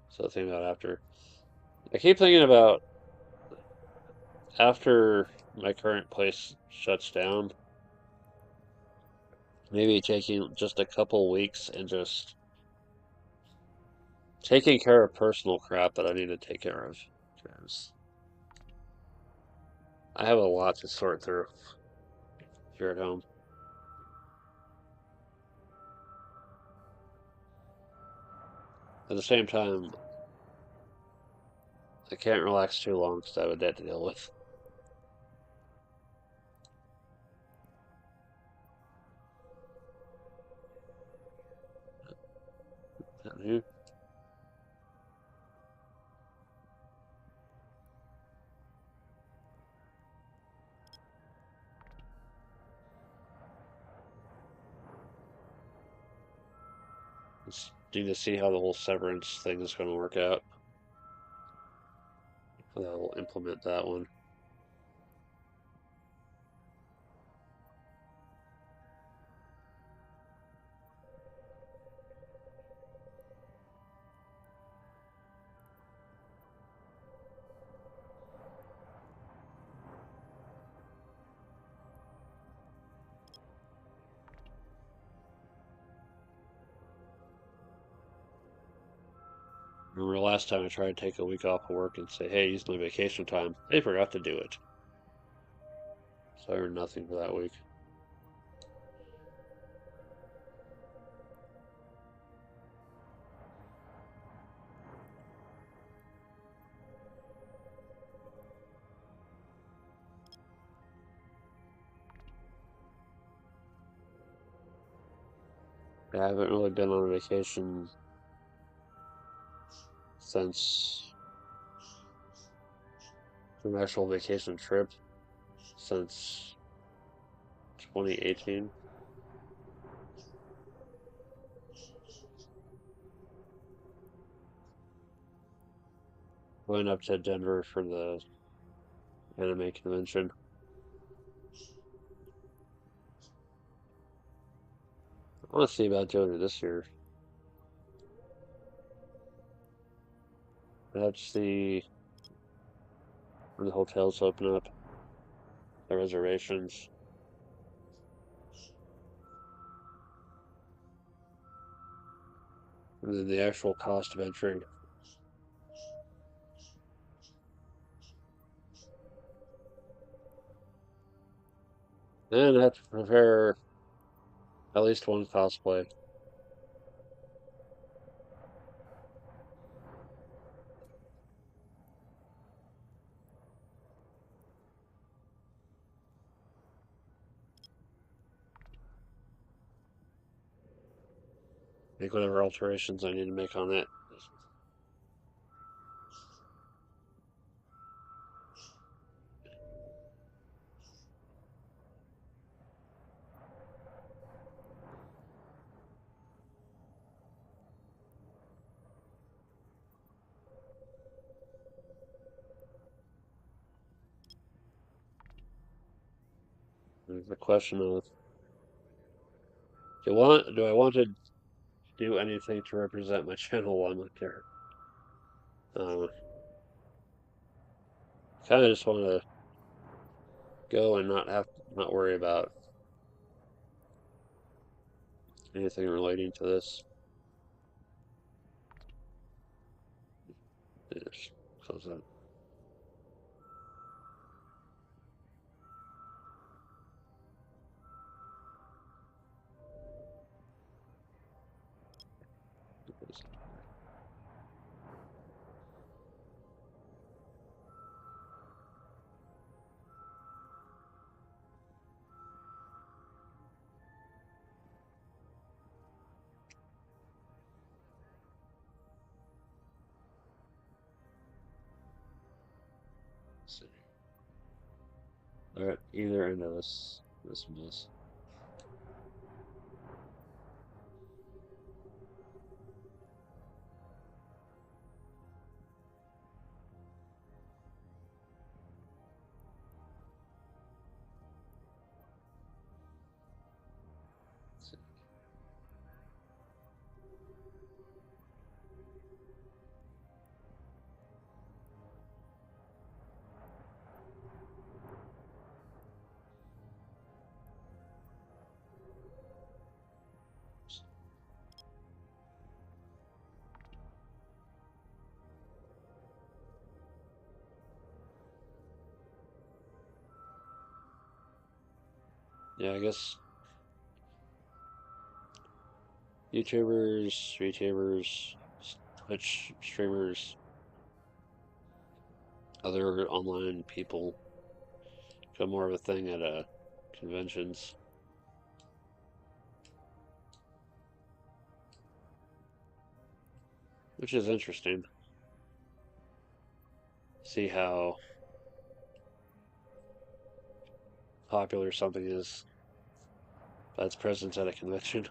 Speaker 1: So think about after. I keep thinking about after my current place shuts down, maybe taking just a couple weeks and just taking care of personal crap that I need to take care of. Because I have a lot to sort through here at home. At the same time, I can't relax too long because I have a debt to deal with. Just need to see how the whole severance thing is going to work out. How they'll implement that one. Remember last time I tried to take a week off of work and say, hey, use my vacation time. They forgot to do it. So I earned nothing for that week. I haven't really been on a vacation since an actual vacation trip since 2018. Went up to Denver for the anime convention. I want to see about doing it this year. I have to see when the hotels open up, the reservations, and then the actual cost of entry. And I have to prepare at least one cosplay. Make whatever alterations I need to make on it. There's the question of do I want to do anything to represent my channel while I'm up there? Uh, kind of just want to go and not worry about anything relating to this. Just close that. See. All right, either end of this mess. Yeah, I guess YouTubers, VTubers, Twitch streamers, other online people become more of a thing at conventions, which is interesting. See how popular something is that's present at a convention.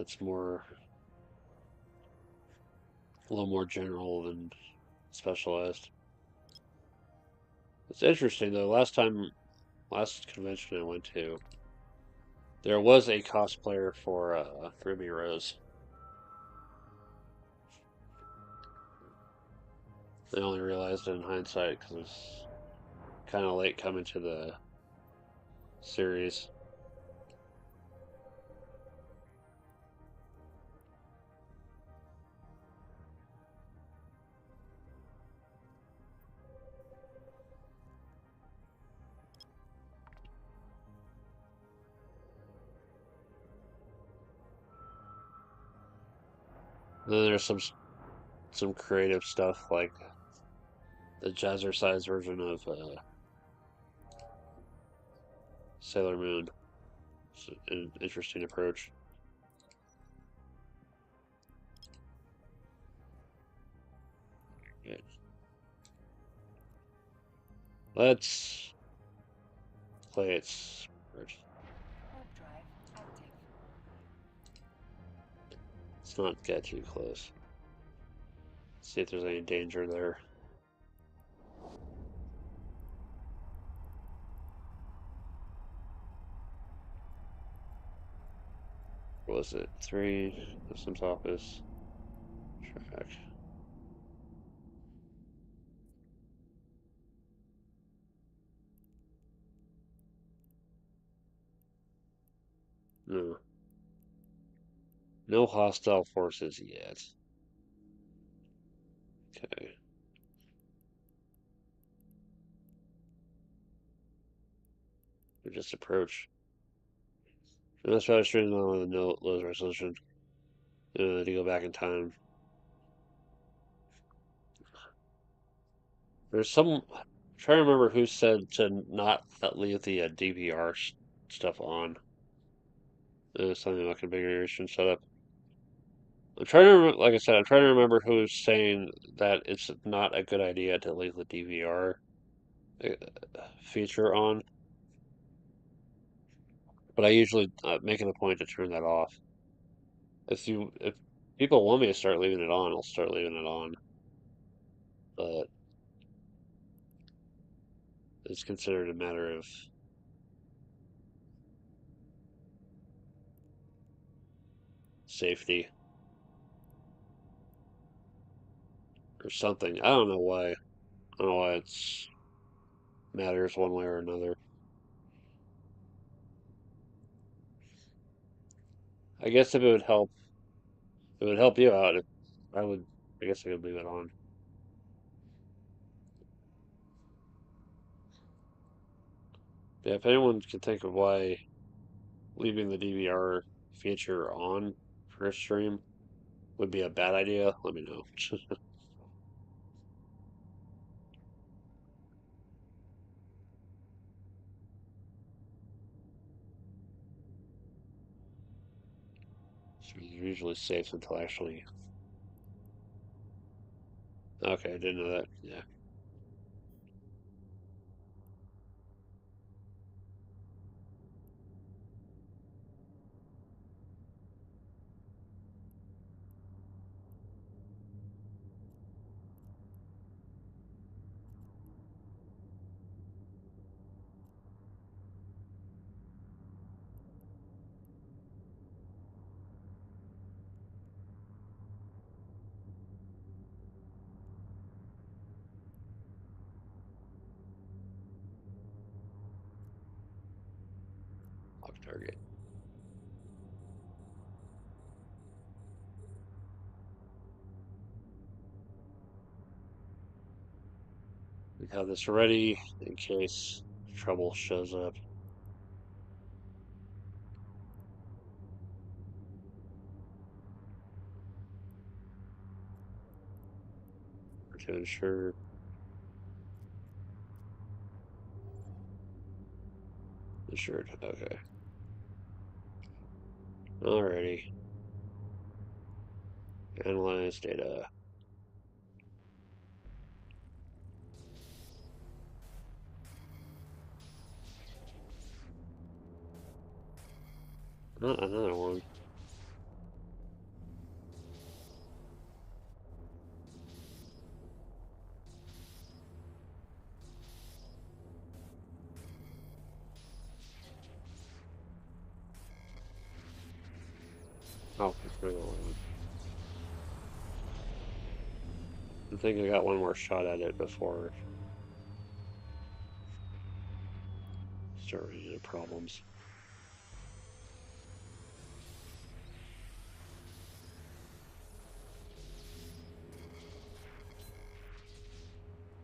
Speaker 1: that's more a little more general than specialized. It's interesting though. Last convention I went to, there was a cosplayer for Ruby Rose. I only realized it in hindsight because it was kind of late coming to the series. And then there's some creative stuff like the jazzercise version of Sailor Moon. It's an interesting approach. Let's play it smart.
Speaker 2: Warp drive active.
Speaker 1: Let's not get too close. See if there's any danger there. What was it? 3, Customs Office, track. No. No hostile forces yet. Okay. We just approach. And that's probably straight on with a no lows resolution. To go back in time. There's some. I'm trying to remember who said to not leave the DVR stuff on. Something about configuration setup. I'm trying to remember, like I said, I'm trying to remember who's saying that it's not a good idea to leave the DVR uh, feature on. But I usually make it a point to turn that off. If people want me to start leaving it on, I'll start leaving it on. But it's considered a matter of safety or something. I don't know why. I don't know why it's matters one way or another. I guess if it would help you out. If I would, I guess I could leave it on. Yeah, if anyone can think of why leaving the DVR feature on for a stream would be a bad idea, let me know. It's usually safe until actually. Okay, I didn't know that. Yeah. Lock target. We have this ready in case trouble shows up. To ensure. Insured. Okay. Alrighty. Analyze data. Not another one. I think I got one more shot at it before starting into problems.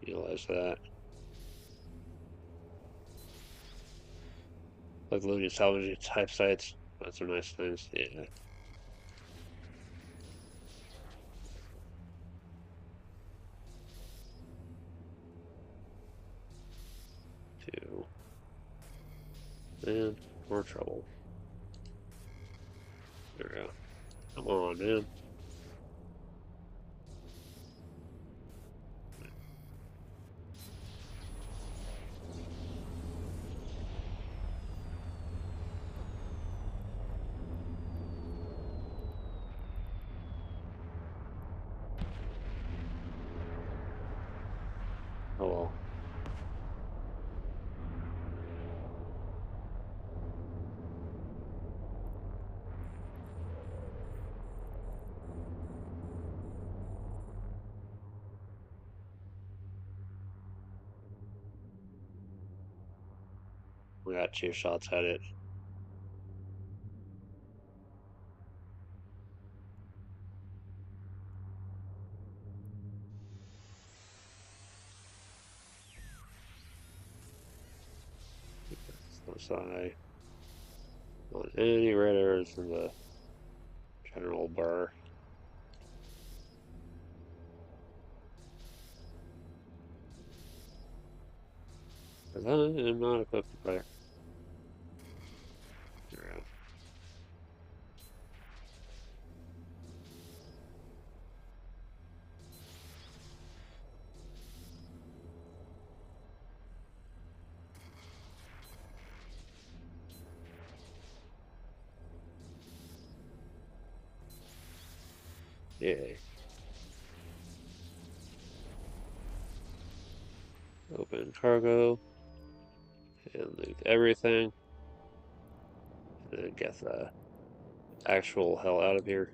Speaker 1: Realize that. Like looting salvage type sites. That's some nice things. Yeah. Two. Man, more trouble. There we go. Come on, man. Oh well. We got two shots at it. So I on any red arrows in the general bar. Because I am not equipped to fire. There we go. Yay. Open cargo and loot everything. And then get the actual hell out of here.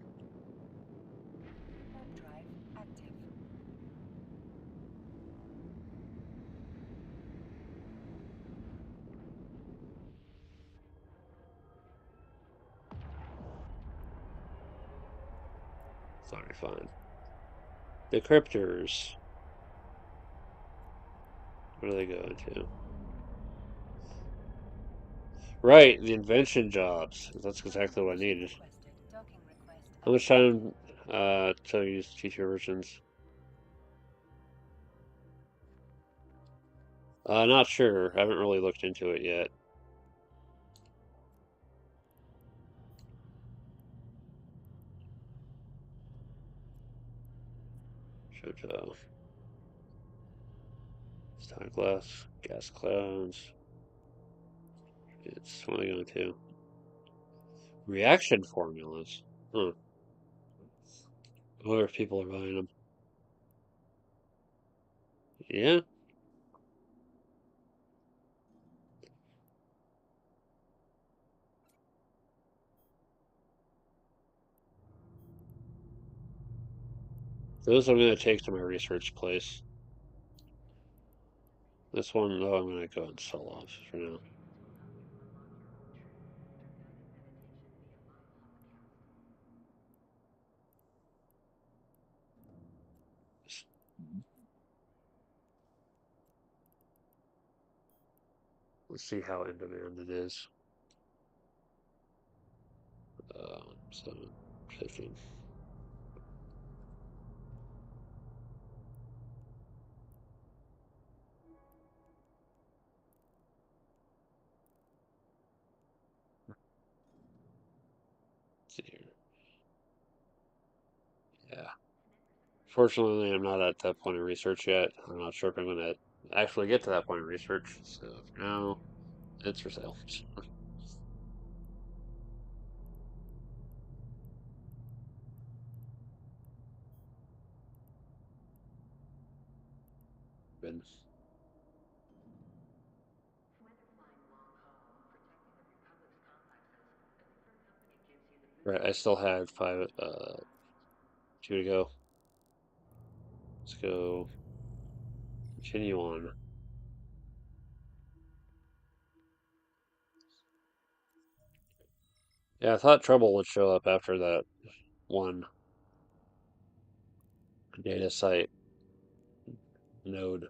Speaker 2: Warp drive active.
Speaker 1: Sorry, fine. Decryptors. Where are they going to? Right, the invention jobs. That's exactly what I needed.
Speaker 2: Requested. Docking request.
Speaker 1: How much time to use teacher versions? Not sure. I haven't really looked into it yet. Shoto. Stein glass. Gas clouds. It's what are they going to? Reaction formulas. Huh. I wonder if people are buying them. Yeah. Those I'm going to take to my research place. This one, though, I'm going to go and sell off for now. Let's see how in demand it is. 7:15. See here. Yeah. Fortunately, I'm not at that point of research yet. I'm not sure if I'm going to actually get to that point of research. So for now, it's for sale. Good. Right, I still had two to go. Let's go continue on. Yeah, I thought trouble would show up after that one data site node.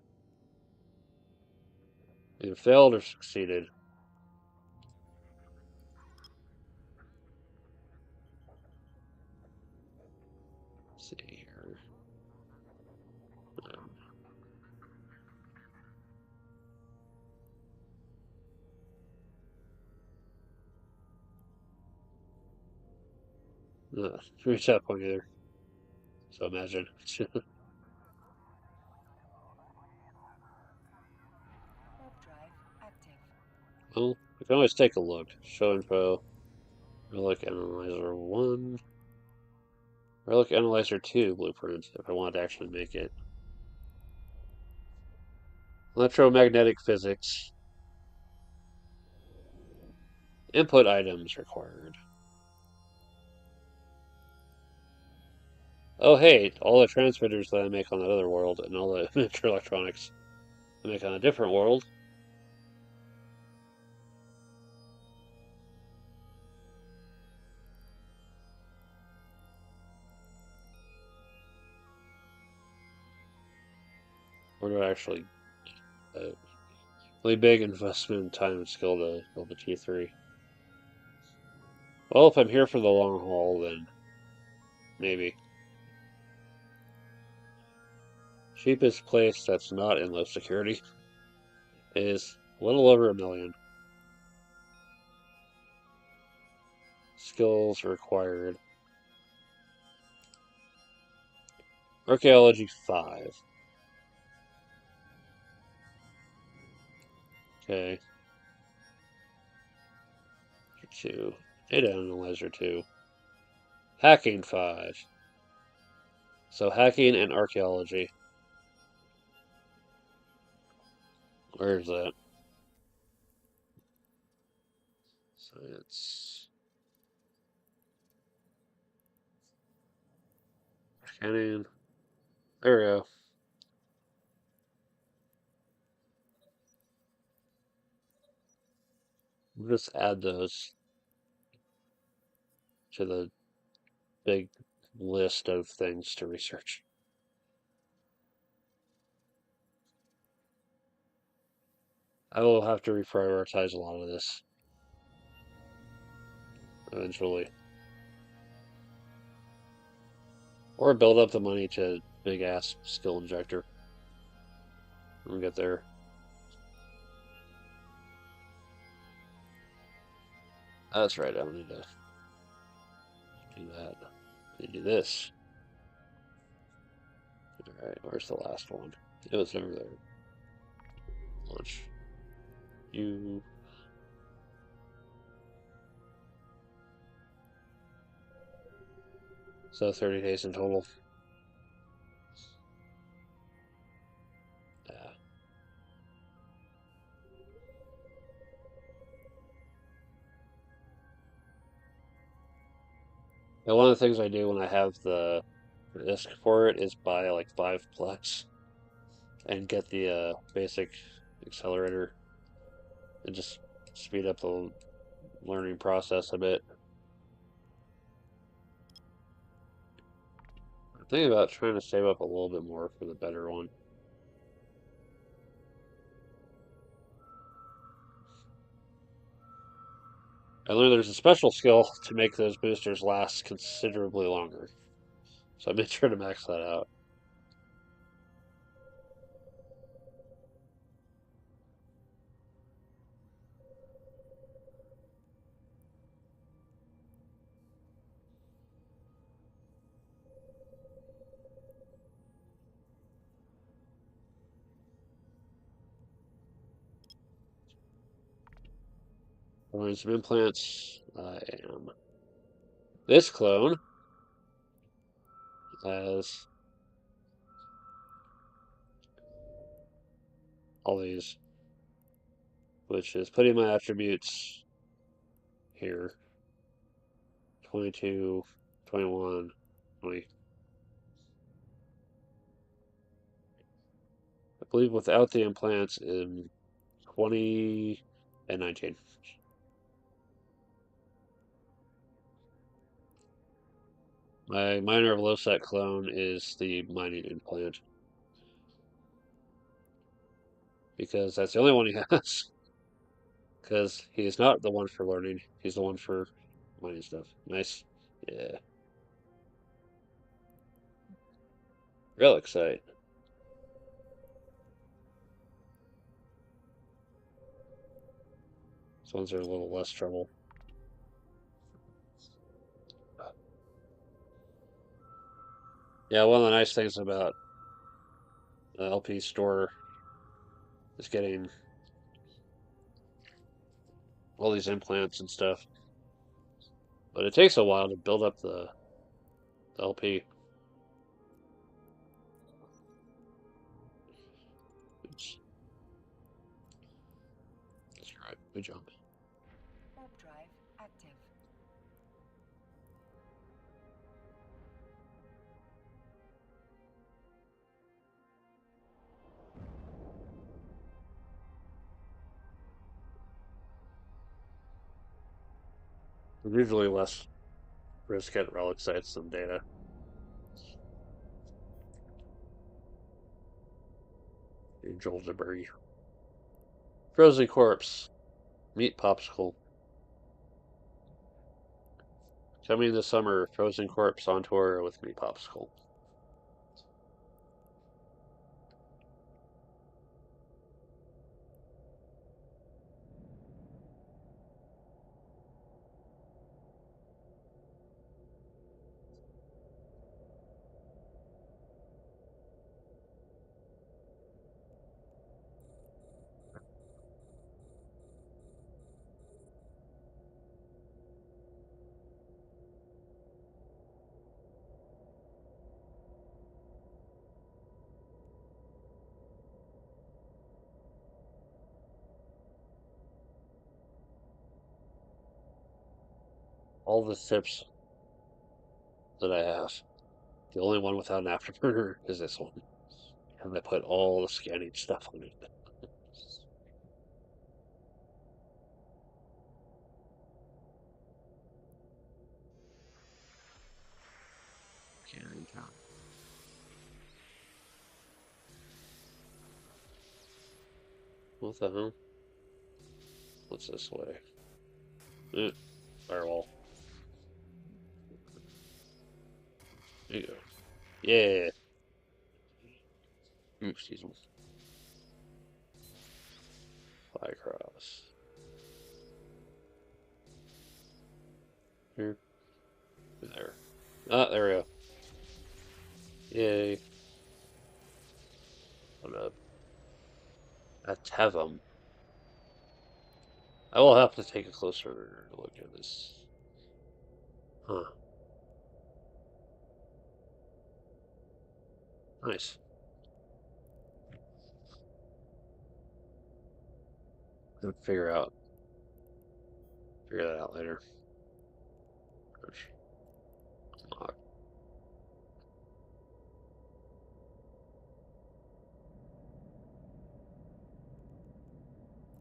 Speaker 1: Either failed or succeeded. Let's see here. Um, reach that point either. So imagine.
Speaker 2: Warp drive active.
Speaker 1: Well, we can always take a look. Show info. Relic Analyzer 1. Relic Analyzer 2 blueprint, if I want to actually make it. Electromagnetic physics. Input items required. Oh, hey, all the transmitters that I make on that other world and all the miniature electronics I make on a different world. Where do I actually really big investment, time, and skill to build a T3. Well, if I'm here for the long haul, then maybe. Cheapest place that's not in low security is a little over 1 million. Skills required. Archaeology 5. Okay. 2. Data analyzer 2. Hacking 5. So hacking and archaeology. Where is that? Science. Scanning. There we go. We'll just add those to the big list of things to research. I will have to reprioritize a lot of this eventually. Or build up the money to big ass skill injector. We'll get there. That's right, I don't need to do that. I need to do this. Alright, where's the last one? It was over there. Launch. You. So 30 days in total. Yeah. And one of the things I do when I have the disc for it is buy like 5 plex and get the basic accelerator and just speed up the learning process a bit. I'm thinking about trying to save up a little bit more for the better one. I learned there's a special skill to make those boosters last considerably longer. So I made sure to max that out. Running some implants. I am. This clone has all these, which is putting my attributes here. 22, 21, 20. I believe without the implants in 20 and 19. My minor low-set clone is the mining implant because that's the only one he has. Because he's not the one for learning, he's the one for mining stuff. Nice. Yeah. Relic site. These ones are a little less trouble. Yeah, one of the nice things about the LP store is getting all these implants and stuff. But it takes a while to build up the LP. Oops. That's right. Good job.
Speaker 2: Warp drive active.
Speaker 1: There's usually less risk at relic sites than data. Angel debris. Frozen corpse. Meat popsicle. Coming this summer, Frozen Corpse on tour with Meat Popsicle. All the tips that I have. The only one without an afterburner is this one. And I put all the scanning stuff on it. Scanning count. What the hell? What's this way? Firewall. There you go. Yeah. Excuse me. Fly across. Here. There. Ah, there we go. Yay. What up? A Tevum. I will have to take a closer look at this. Huh. Nice. I'll figure that out later.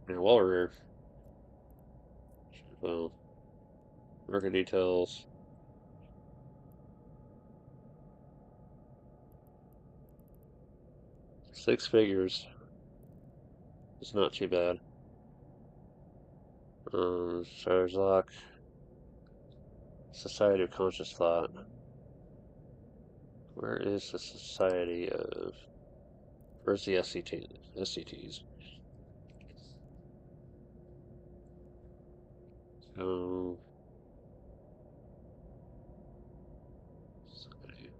Speaker 1: And while we're here, well, market details. Six figures. It's not too bad. Charizard, Society of Conscious Thought. Where is the Society of... Where's the SCTs? So... Society.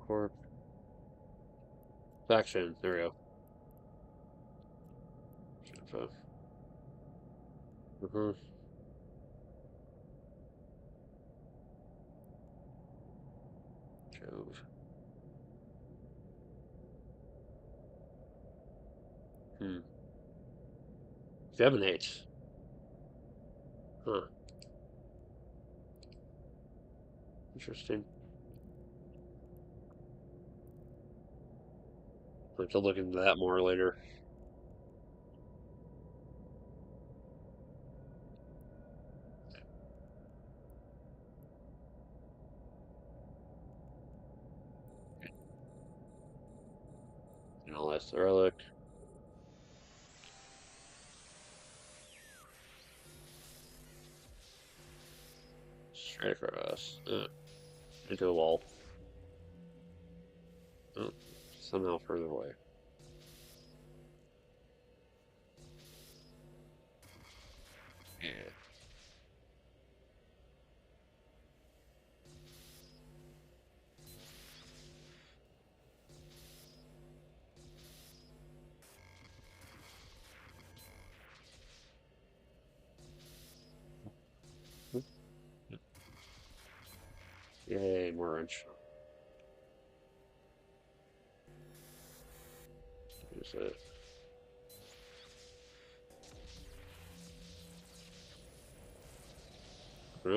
Speaker 1: Corp. Faction. There we go. Mm-hmm. Jove. Hmm. 7 8. Huh. Interesting. I'll have to look into that more later. Analyze the relic. Straight across. Into a wall. Oh, somehow further away. Yeah. Yay, more wrench. Use it.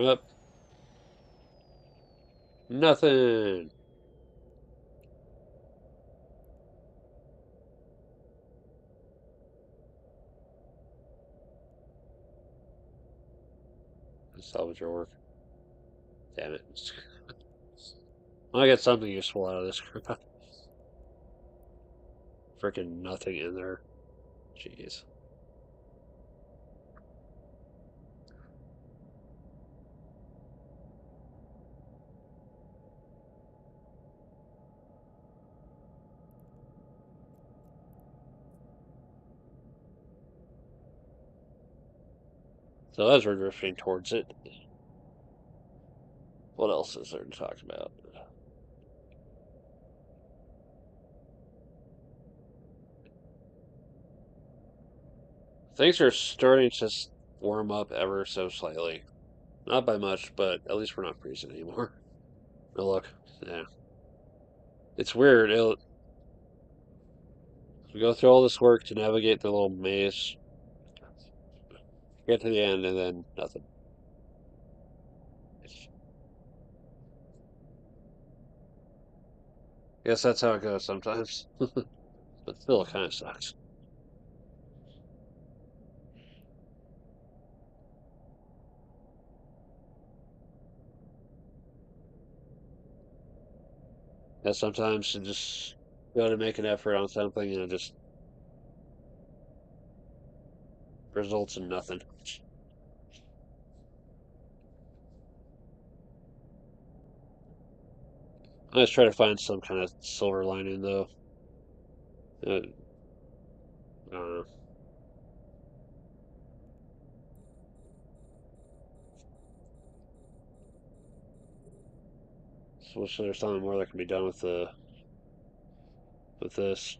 Speaker 1: Up. Nothing. Salvage your work. Damn it. I get something useful out of this crap. Freaking nothing in there. Jeez. So as we're drifting towards it, what else is there to talk about? Things are starting to warm up ever so slightly. Not by much, but at least we're not freezing anymore. Oh, look. Yeah. It's weird. We go through all this work to navigate the little maze, get to the end, and then nothing. Guess that's how it goes sometimes. But still, it kind of sucks. Yeah, sometimes you just go to make an effort on something and it just results in nothing. I just try to find some kind of silver lining, though. I don't know. Just wish there's something more that can be done with this.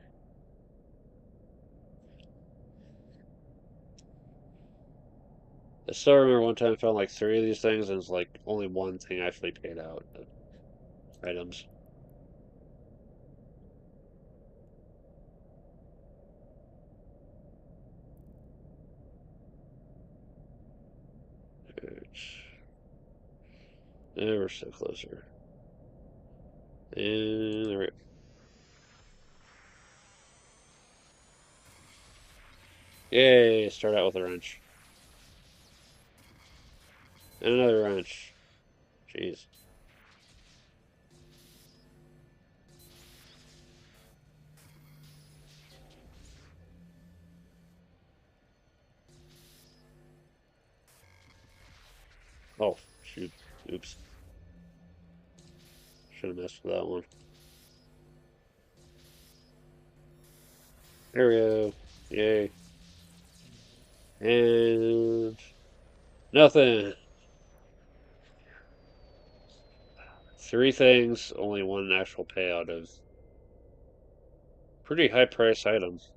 Speaker 1: I still remember one time I found like 3 of these things, and it's like only one thing actually paid out. Items. And we're so closer. And there we go. Yay! Start out with a wrench. And another wrench. Jeez. Oh, shoot. Oops. Should have messed with that one. There we go. Yay. And nothing. 3 things, only one actual payout of pretty high price items.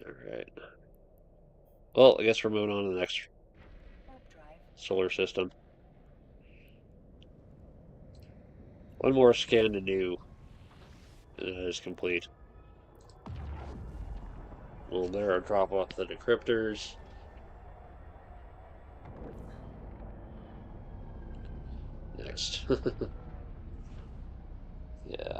Speaker 1: Alright. Well, I guess we're moving on to the next solar system. One more scan to do, and it is complete. We'll there drop off the decryptors. Next. Yeah.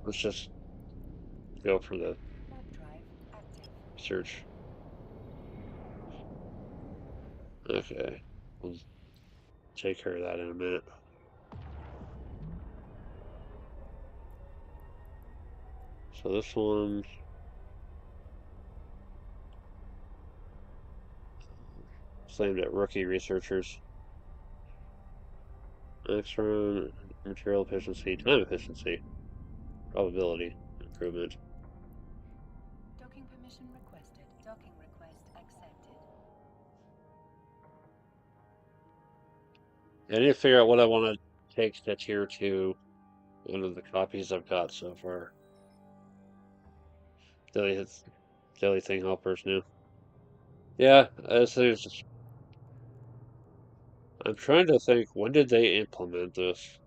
Speaker 1: Let's just go for the
Speaker 2: Warp drive active.
Speaker 1: search. Okay. We'll take care of that in a minute. So this one is aimed at rookie researchers. Next one, material efficiency, time efficiency, probability improvement.
Speaker 2: Docking permission requested. Docking request accepted.
Speaker 1: I need to figure out what I want to take to tier 2 out of the copies I've got so far. Daily, daily thing helpers new. Yeah, I'm trying to think, when did they implement this?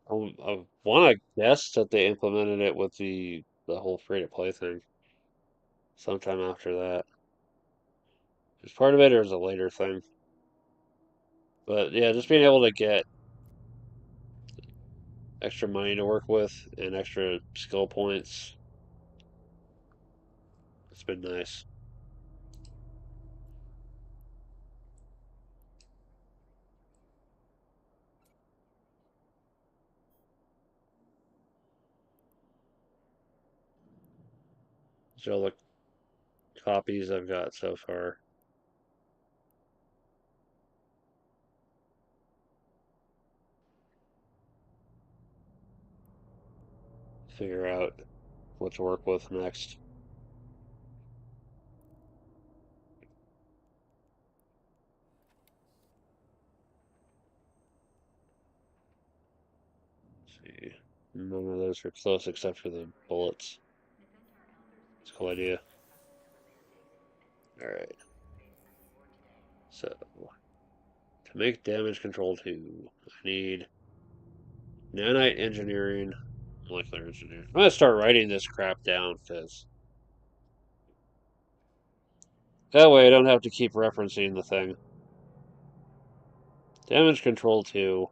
Speaker 1: I want to guess that they implemented it with the whole free to play thing sometime after that. Is part of it or is a later thing? But yeah, just being able to get extra money to work with and extra skill points, it's been nice. So the copies I've got so far. Figure out what to work with next. Let's see. None of those are close except for the bullets. It's a cool idea. Alright. So to make damage control 2, I need nanite engineering, molecular engineering. I'm gonna start writing this crap down because that way I don't have to keep referencing the thing. Damage control 2.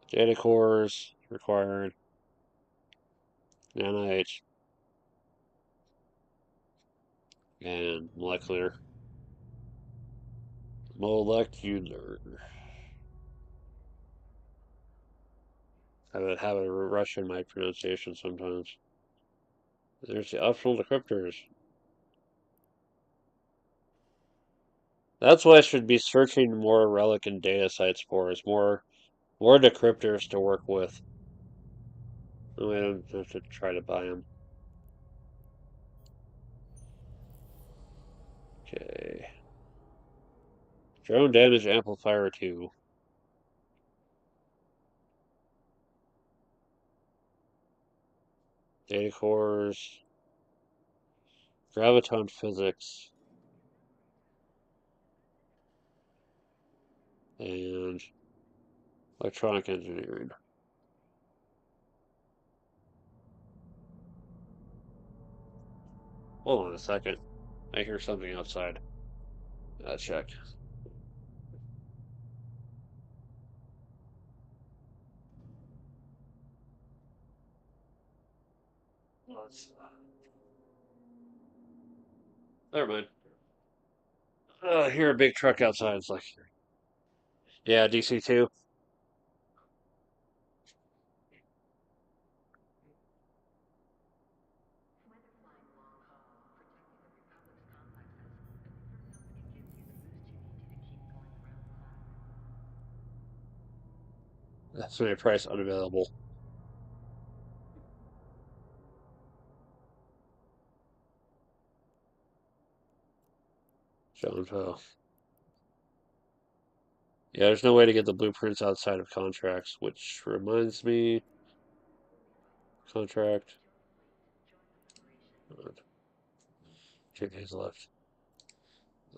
Speaker 1: Data cores required. Nanite and molecular. Molecular. I have a rush in my pronunciation sometimes. There's the optional decryptors. That's what I should be searching more relic and data sites for, is more decryptors to work with. I don't have to try to buy them. Okay. Drone damage amplifier 2. Data cores. Graviton physics. And electronic engineering. Hold on a second. I hear something outside. Check. Never mind. I hear a big truck outside. It's like, yeah, DC2. Estimated price unavailable. Show info. Yeah, there's no way to get the blueprints outside of contracts, which reminds me, contract. 2 days left.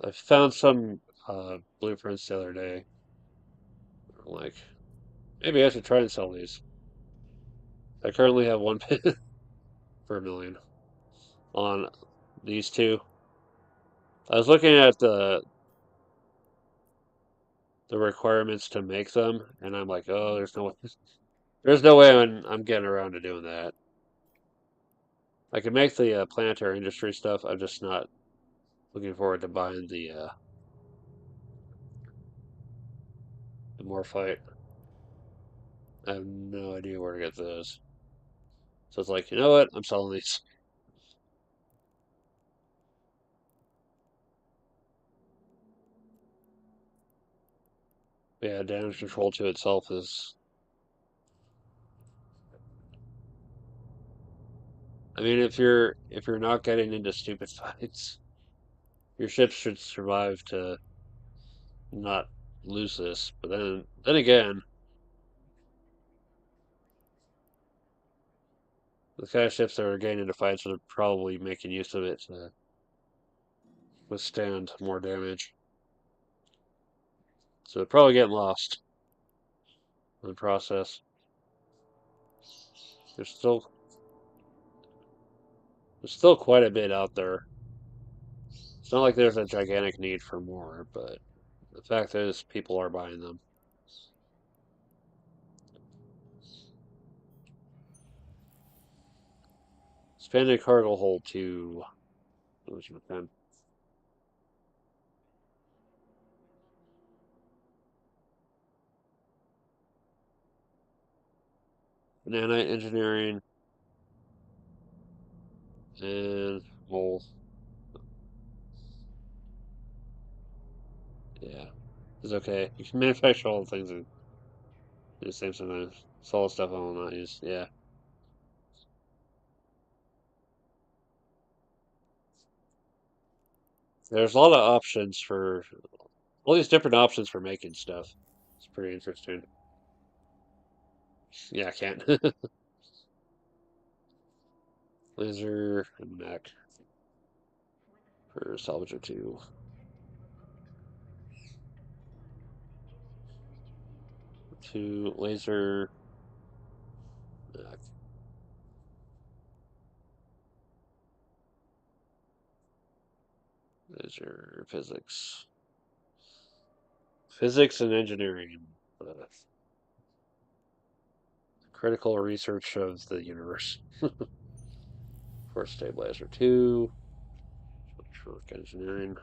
Speaker 1: I found some blueprints the other day. I'm like, maybe I should try and sell these. I currently have one pin for 1 million on these two. I was looking at the requirements to make them, and I'm like, oh, there's no way I'm getting around to doing that. I can make the planetary industry stuff. I'm just not looking forward to buying the Morphite. I have no idea where to get those. So it's like, you know what? I'm selling these. Yeah, damage control to itself is. I mean, if you're not getting into stupid fights, your ships should survive to not lose this. But then again, the kind of ships that are getting into fights are probably making use of it to withstand more damage. So they're probably getting lost in the process. There's still there's still quite a bit out there. It's not like there's a gigantic need for more, but the fact is people are buying them. Expanded cargo hold to what's my pen? Nanite engineering and well, yeah, it's okay. You can manufacture all the things in the same sometimes. Solid stuff I will not use. Yeah, there's a lot of options for all these different options for making stuff. It's pretty interesting. Yeah, I can't. Laser and mech for salvager 2. Two laser mech. Laser physics. Physics and engineering. Critical research of the universe. For stabilizer 2. Electronic engineering.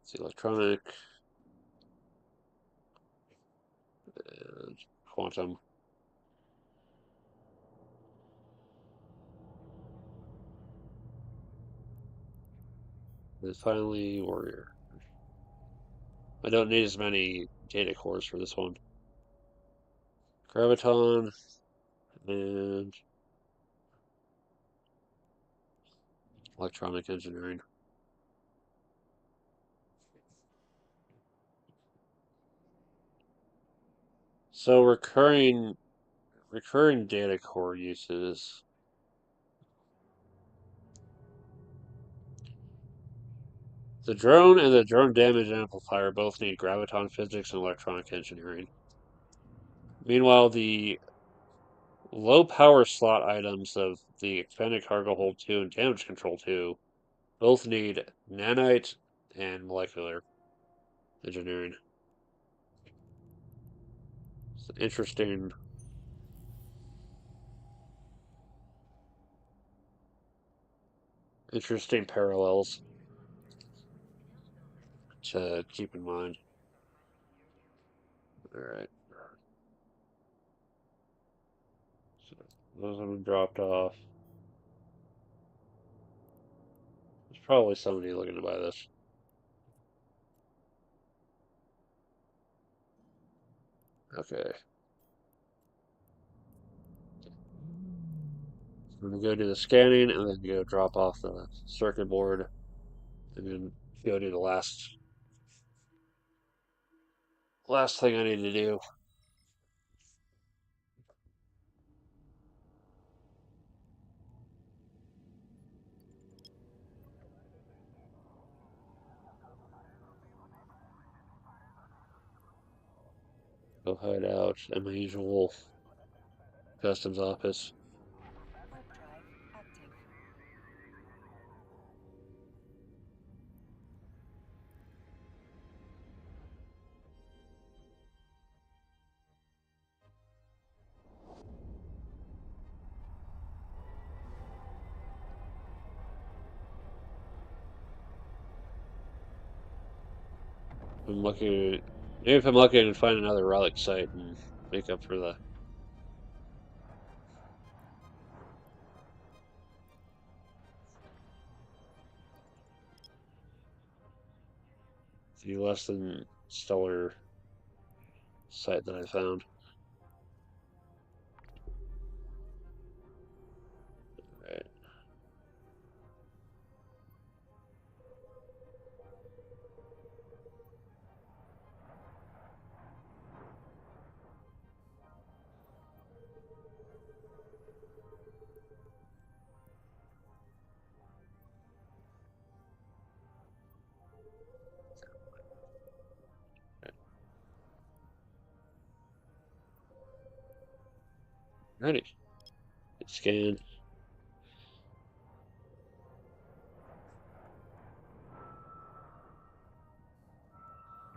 Speaker 1: It's electronic and quantum. And finally, warrior. I don't need as many data cores for this one. Graviton and electronic engineering. So recurring data core uses. The drone and the drone damage amplifier both need graviton physics and electronic engineering. Meanwhile, the low power slot items of the expanded cargo hold 2 and damage control 2 both need nanite and molecular engineering. It's interesting parallels to keep in mind. All right. So those have been dropped off. There's probably somebody looking to buy this. Okay. I'm gonna go do the scanning and then go drop off the circuit board and then go do the last thing I need to do. Go hide out at my usual customs office.
Speaker 2: Warp drive active.
Speaker 1: I'm lucky. Maybe if I'm lucky to find another relic site and make up for the less than stellar site that I found. Right. Ready. Scan.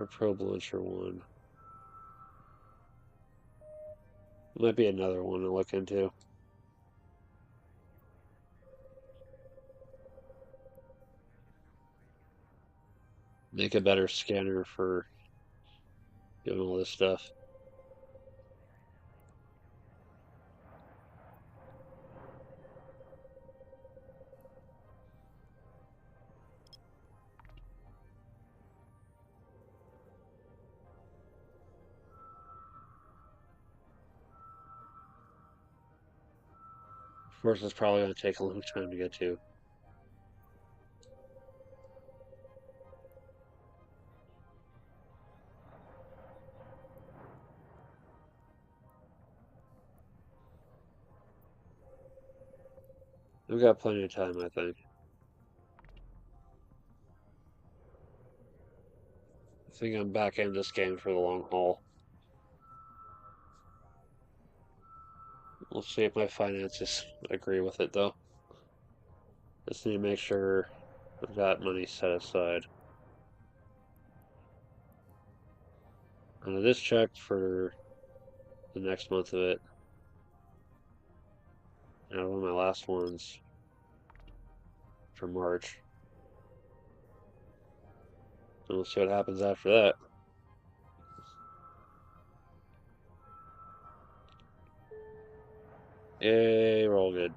Speaker 1: Or probe launcher one. Might be another one to look into. Make a better scanner for doing all this stuff. Of course, it's probably going to take a long time to get to. We've got plenty of time, I think. I think I'm back in this game for the long haul. We'll see if my finances agree with it, though. Just need to make sure I've got money set aside. This check for the next month of it. And one of my last ones for March. And we'll see what happens after that. Yay, we're all good.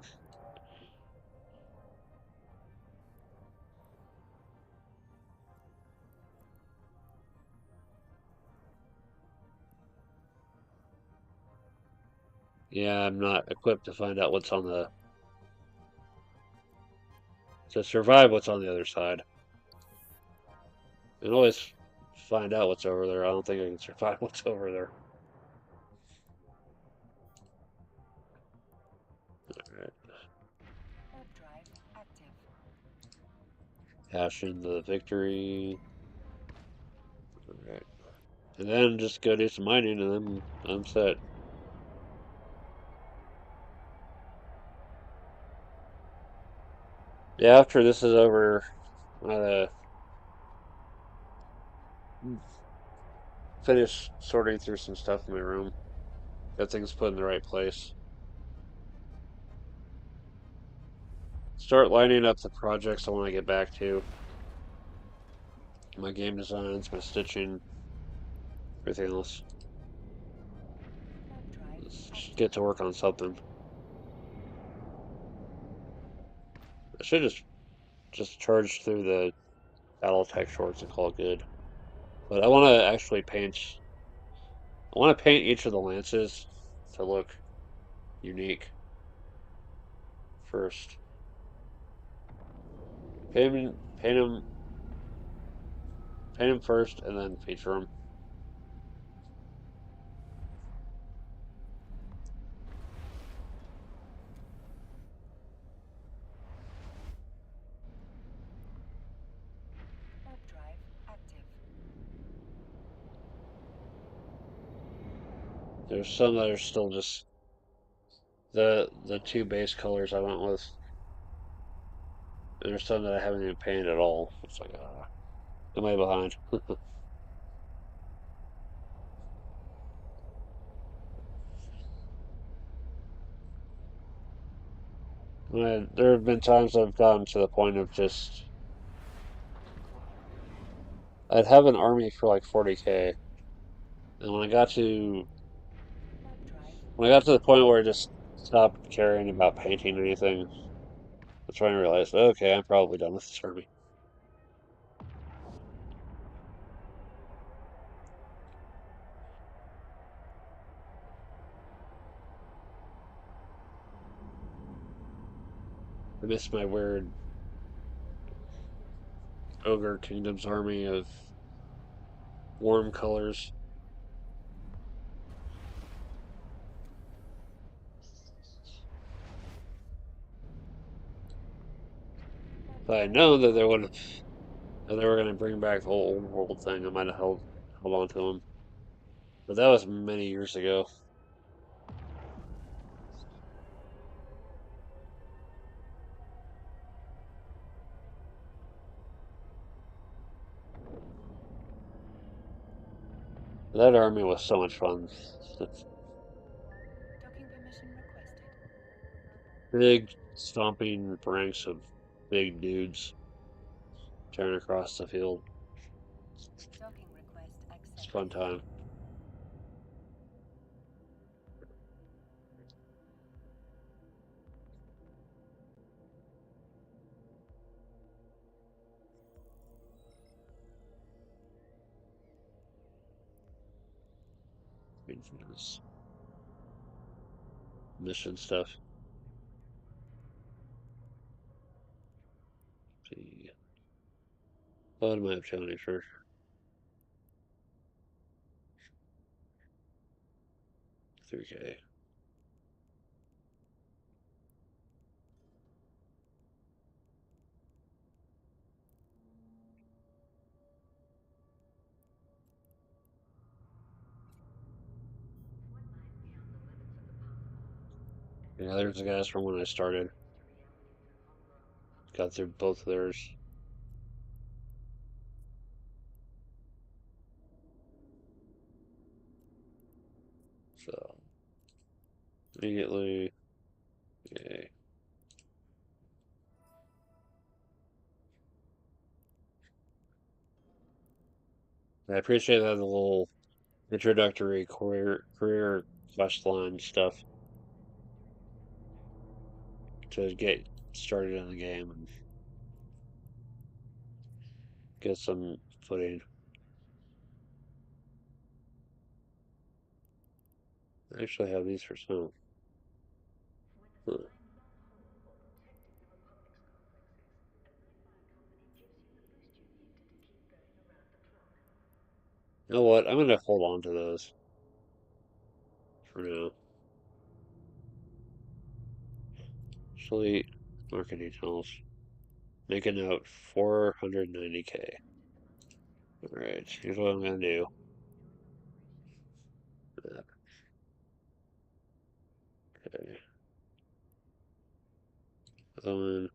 Speaker 1: Yeah, I'm not equipped to find out what's on to survive what's on the other side. I can always find out what's over there. I don't think I can survive what's over there. Alright.
Speaker 2: Warp drive active.
Speaker 1: Cash in the victory. Alright. And then just go do some mining and then I'm set. Yeah, after this is over, I'm gonna finish sorting through some stuff in my room. Get things put in the right place. Start lining up the projects I want to get back to. My game designs, my stitching, everything else.
Speaker 2: Warp drive
Speaker 1: Let's
Speaker 2: active.
Speaker 1: get to work on something. I should just charge through the Battletech shorts and call it good. But I want to actually paint. I want to paint each of the lances to look unique. first. Paint him, paint him first, and then feature him.
Speaker 2: Warp drive active.
Speaker 1: There's some that are still just the two base colors I went with. And there's some that I haven't even painted at all. It's like, am I behind? There have been times I've gotten to the point of just I'd have an army for like 40K, and
Speaker 2: Warp drive
Speaker 1: when I got to the point where I just stopped caring about painting or anything, that's when I realized, okay, I'm probably done with this army. I miss my weird Ogre Kingdom's army of warm colors.
Speaker 2: warp
Speaker 1: If I had
Speaker 2: drive
Speaker 1: known that
Speaker 2: active.
Speaker 1: they were going to bring back the whole old world thing, I might have held on to them. But that was many years ago. That army was so much fun.
Speaker 2: Docking permission requested.
Speaker 1: Big stomping ranks of big dudes tearing across the field.
Speaker 2: Docking request
Speaker 1: It's a fun
Speaker 2: accepted.
Speaker 1: time. Mission stuff. See. What am I up to any for? 3K. Yeah, there's the guys from when I started. Got through both of theirs. So immediately, yay. I appreciate that the little introductory career quest line stuff to get started in the game and get some footing. I actually have these for sale. Huh. You know what? I'm gonna hold on to those for now. Actually, market details. Make a note, 490K. Alright, here's what I'm gonna do. Okay. Owen.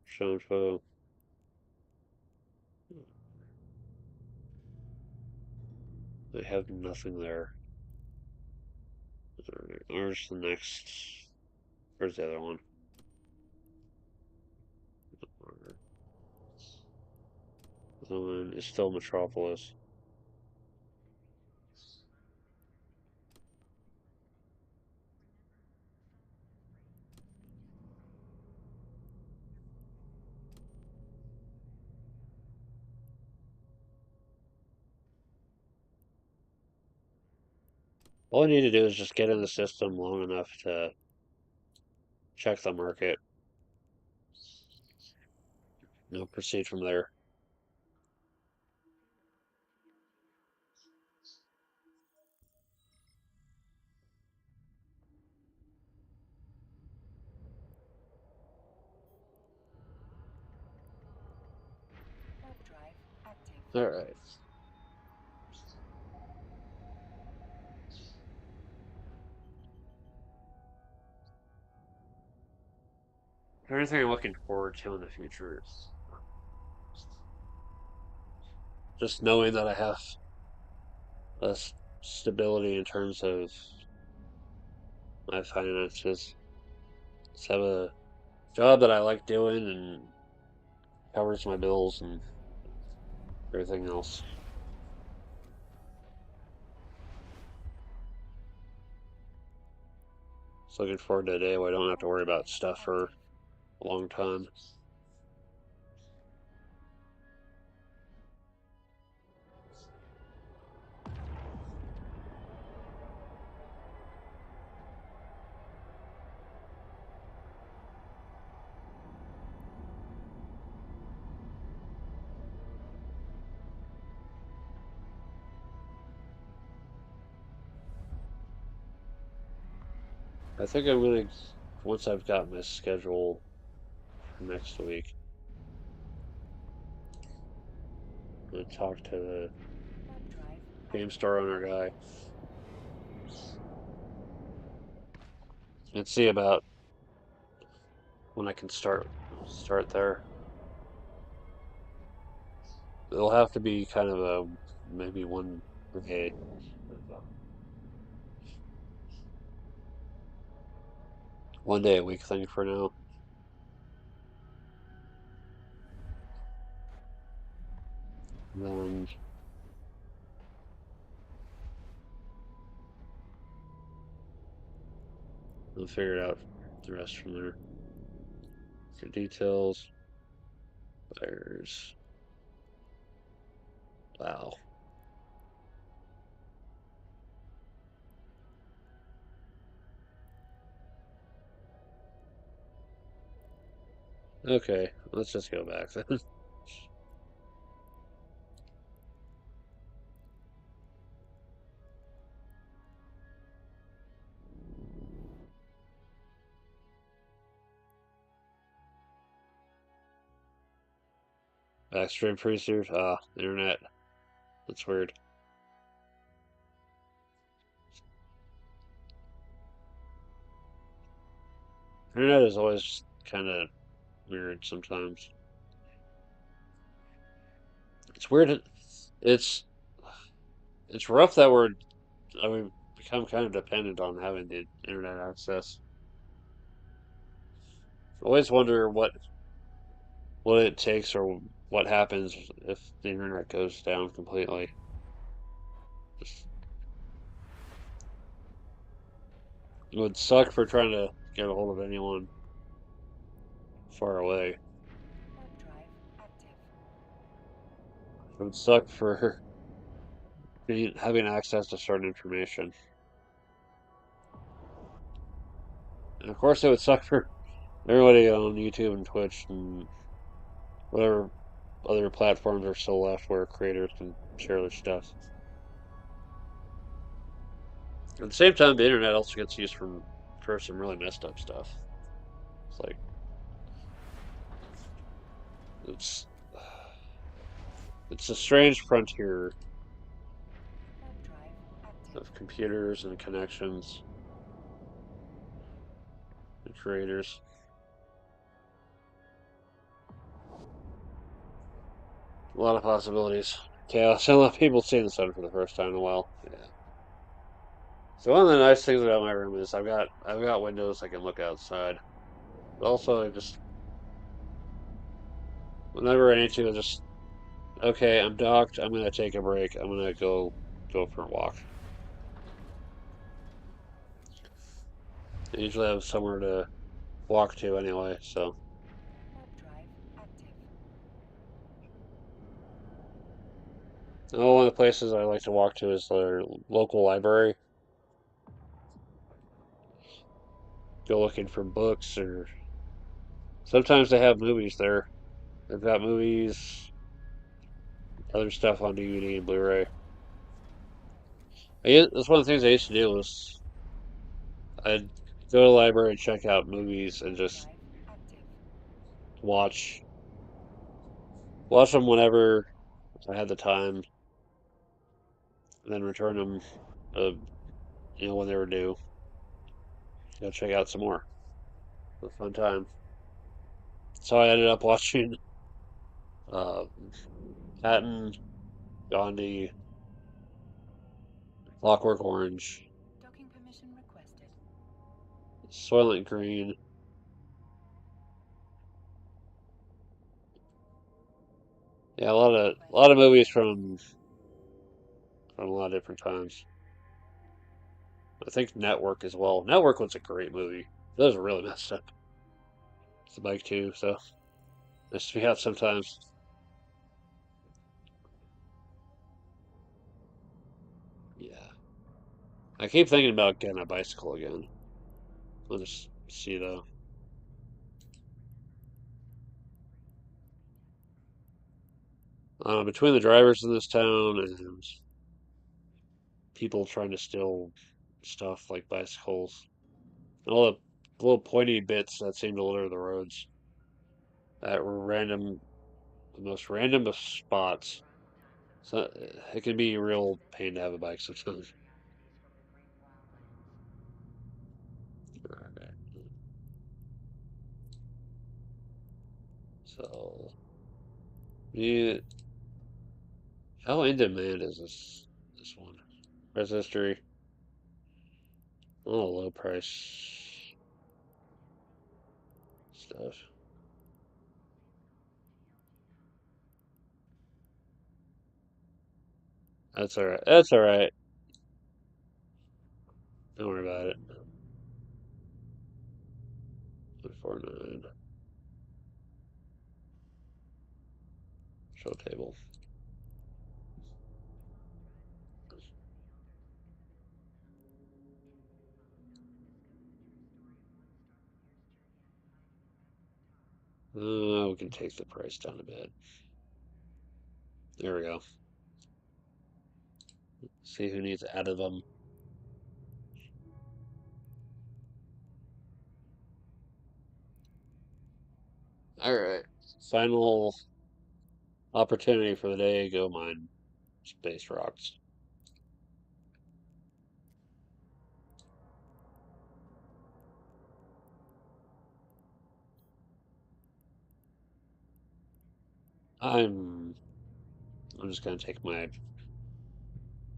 Speaker 1: Show info. They have nothing there. Where's the next? Where's the other one? The one is still Metropolis. All I need to do is just get in the system long enough to check the market. Proceed from there.
Speaker 2: Web drive active.
Speaker 1: All right. Anything I'm looking forward to in the future is just knowing that I have a stability in terms of my finances. Just have a job that I like doing and covers my bills and everything else. Just looking forward to a day where I don't have to worry about stuff for a long time. I think I'm gonna, once I've got my schedule for next week, I'm gonna talk to the
Speaker 2: Web drive
Speaker 1: game
Speaker 2: active.
Speaker 1: store owner guy and see about when I can start there. It'll have to be kind of a maybe day, one day a week thing for now. And then we'll figure it out the rest from there. For details, there's wow. Okay, let's just go back then. Backstream producers. Internet. That's weird. Internet is always kind of weird sometimes. It's weird. It's it's rough that we've become kind of dependent on having the internet access. I always wonder what it takes or what happens if the internet goes down completely. Just, it would suck for trying to get a hold of anyone far away.
Speaker 2: Web drive active.
Speaker 1: It would suck for having access to certain information. And of course, it would suck for everybody on YouTube and Twitch and whatever other platforms are still left where creators can share their stuff. At the same time, the internet also gets used for some really messed up stuff. It's like it's it's a strange frontier
Speaker 2: Web drive active.
Speaker 1: of computers and connections and creators. A lot of possibilities. Chaos. A lot of people seeing this one for the first time in a while. Yeah. So one of the nice things about my room is I've got windows I can look outside. But also I just whenever I need to, I just okay, I'm docked. I'm gonna take a break. I'm gonna go for a walk. I usually have somewhere to walk to anyway. So
Speaker 2: Warp drive active.
Speaker 1: oh, one of the places I like to walk to is their local library. Go looking for books or sometimes they have movies there. They've got movies, other stuff on DVD and Blu-ray. That's one of the things I used to do was I'd go to the library and check out movies and
Speaker 2: Warp
Speaker 1: just
Speaker 2: drive active.
Speaker 1: watch watch them whenever I had the time, and then return them, uh, when they were due. Go check out some more. It was a fun time. So I ended up watching uh, Patton, Gandhi, Clockwork Orange,
Speaker 2: Docking permission requested.
Speaker 1: Soylent Green. Yeah, a
Speaker 2: Request
Speaker 1: lot of movies
Speaker 2: accepted.
Speaker 1: from a lot of different times. I think Network as well. Network was a great movie. It was really messed up. It's a bike too, so nice to be out sometimes. Yeah. I keep thinking about getting a bicycle again. I'll just see though. Between the drivers in this town and people trying to steal stuff like bicycles, and all the little pointy bits that seem to litter the roads at the most random of spots. So it can be a real pain to have a bike sometimes. Alright, so, yeah, how in demand is this one? Price history. Oh, low price stuff. That's all right. That's all right. Don't worry about it. 149. Show table. We can take the price down a bit. There we go. See who needs out of them. All right. Final opportunity for the day. Go mine space rocks. I'm I'm just gonna take my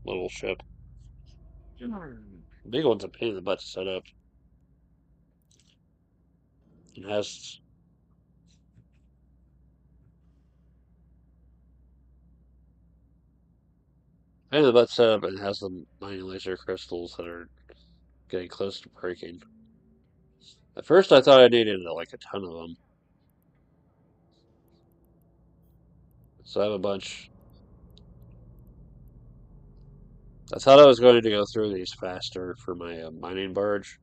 Speaker 1: little ship. Big one's a pain in the butt to set up. It has pain in the butt setup and it has the mining laser crystals that are getting close to breaking. At first, I thought I needed like a ton of them, so I have a bunch. I thought I was going to go through these faster for my mining barge,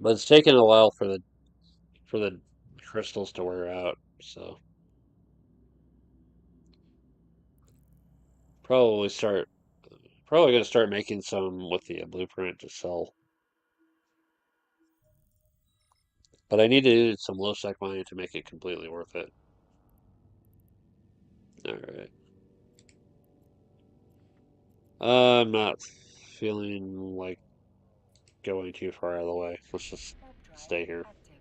Speaker 1: but it's taken a while for the crystals to wear out. So probably start probably gonna start making some with the blueprint to sell. But I need to do some low sec mining to make it completely worth it. All right. I'm not feeling like going too far out of the way. Let's just
Speaker 2: Warp drive
Speaker 1: stay here.
Speaker 2: active.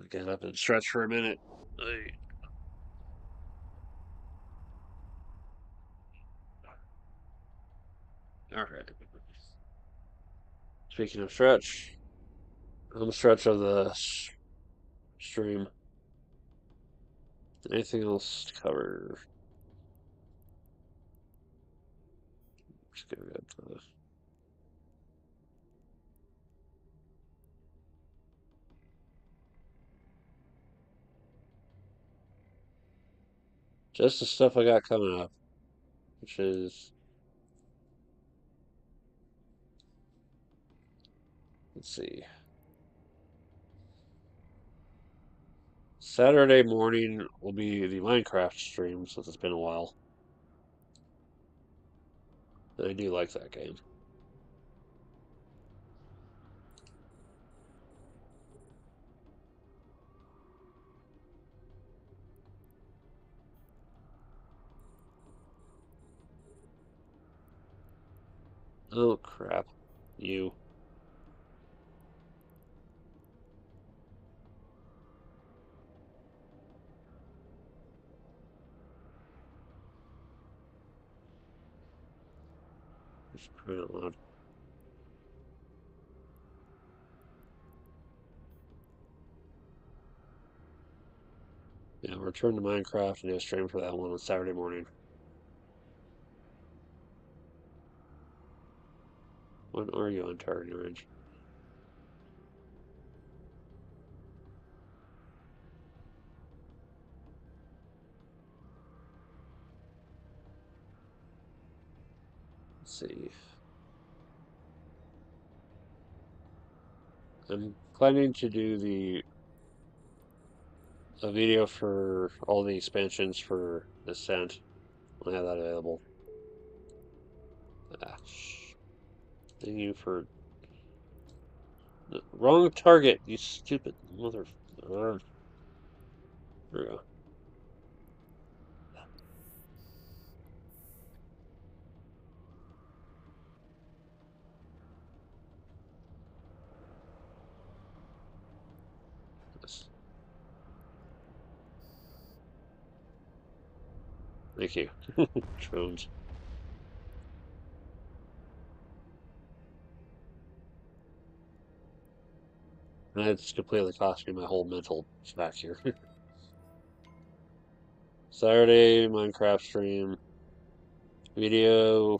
Speaker 1: Get up and stretch for a minute. All right. Speaking of stretch, home stretch of the stream. Anything else to cover? Just go good for this. Just the stuff I got coming up, which is, let's see, Saturday morning will be the Minecraft stream since it's been a while. And I do like that game. Oh crap, you. Just put it loud. Yeah, we'll return to Minecraft and do a stream for that one on Saturday morning. When are you on target range? Let's see. I'm planning to do a video for all the expansions for Ascent when I have that available. Ah, thank you for wrong target, you stupid mother. There we go. Yes. Thank you, drones. And it's completely cost me my whole mental back here. Saturday Minecraft stream video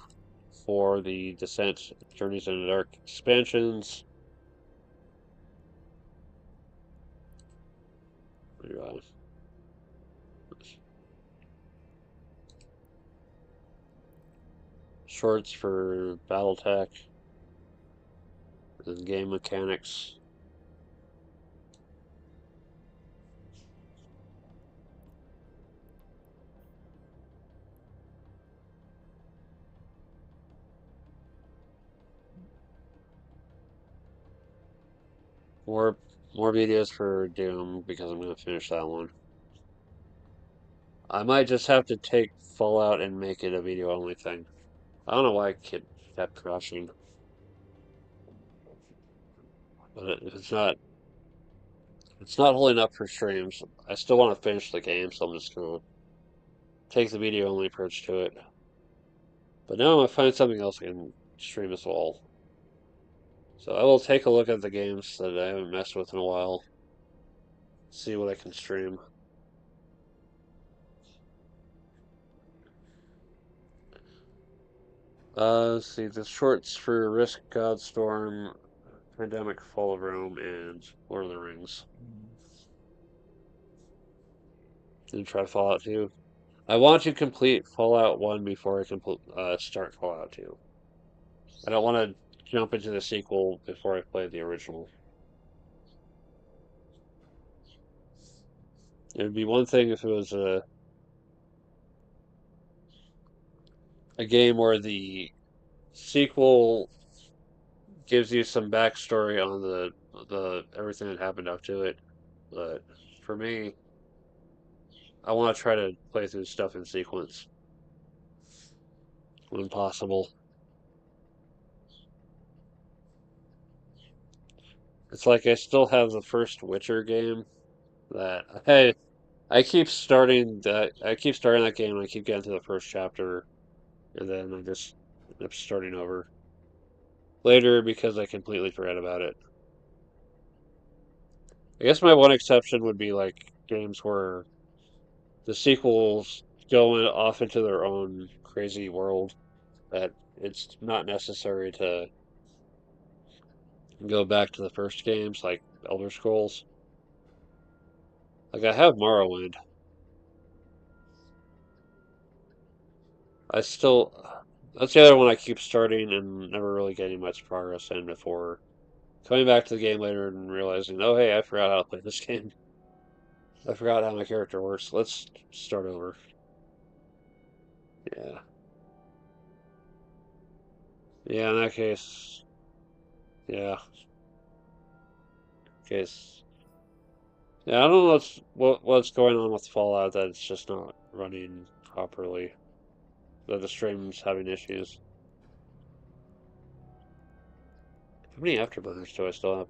Speaker 1: for the Descent Journeys into the Dark expansions. Shorts for BattleTech and game mechanics. More more videos for Doom because I'm gonna finish that one. I might just have to take Fallout and make it a video only thing. I don't know why it kept crashing, but it's not holding up for streams. I still want to finish the game, so I'm just gonna take the video only approach to it. But now I'm gonna find something else I can stream as well. So I will take a look at the games that I haven't messed with in a while. See what I can stream. Let's see, the shorts for Risk, Godstorm, Pandemic, Fall of Rome, and Lord of the Rings. Did you try Fallout 2? I want to complete Fallout 1 before I start Fallout 2. I don't want to jump into the sequel before I play the original. It would be one thing if it was a game where the sequel gives you some backstory on the everything that happened up to it. But for me, I want to try to play through stuff in sequence when possible. It's like I still have the first Witcher game, that I keep starting that game and I keep getting to the first chapter and then I just end up starting over later because I completely forget about it. I guess my one exception would be like games where the sequels go off into their own crazy world that it's not necessary to go back to the first games like Elder Scrolls. Like I have Morrowind. I still that's the other one I keep starting and never really getting much progress in before coming back to the game later and realizing, oh hey, I forgot how to play this game. I forgot how my character works. Let's start over. Yeah. Yeah, in that case, yeah. Case. Yeah, I don't know what's going on with Fallout that it's just not running properly. That the stream's having issues. How many afterburners do I still have?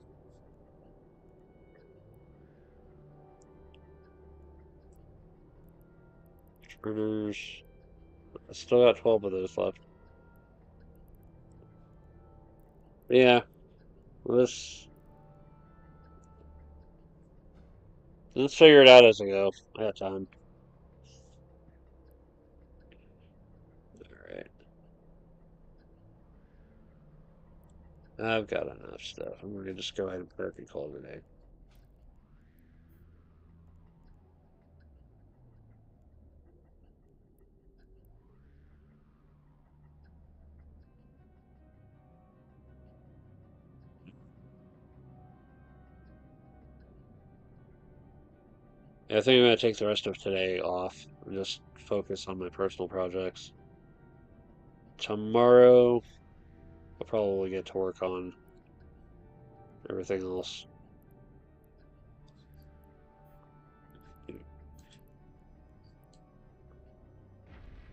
Speaker 1: Burners. I still got 12 of those left. But yeah, let's figure it out as I go. I got time. Alright. I've got enough stuff. I'm gonna just go ahead and put it call today. Yeah, I think I'm gonna take the rest of today off and just focus on my personal projects. Tomorrow, I'll probably get to work on everything else.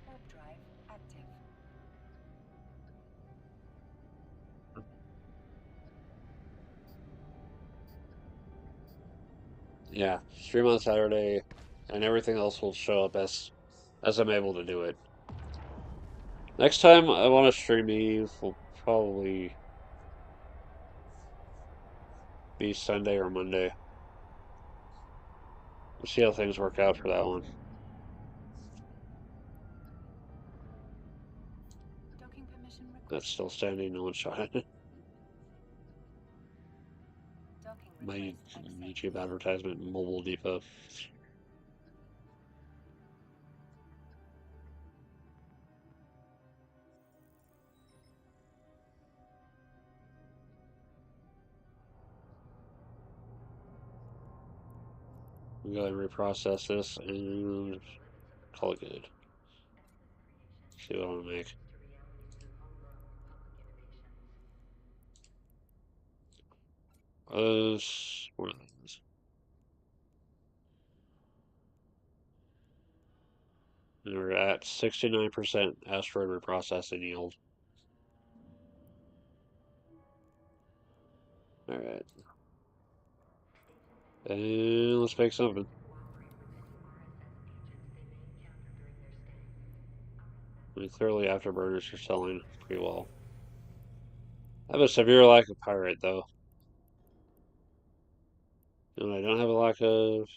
Speaker 2: Warp drive active.
Speaker 1: Yeah, stream on Saturday, and everything else will show up as I'm able to do it. Next time I want to stream Eve will probably be Sunday or Monday. We'll see how things work out for that one.
Speaker 2: Docking permission
Speaker 1: That's
Speaker 2: requested.
Speaker 1: still standing, no one shot it.
Speaker 2: Docking
Speaker 1: My
Speaker 2: request accepted.
Speaker 1: YouTube advertisement, Mobile Depot. I'm going to reprocess this and call it good. See what I want to make. One of these. And we're at 69% asteroid reprocessing yield. Alright. And let's make something. I mean, clearly afterburners are selling pretty well. I have a severe lack of pyrite, though. And I don't have a lack of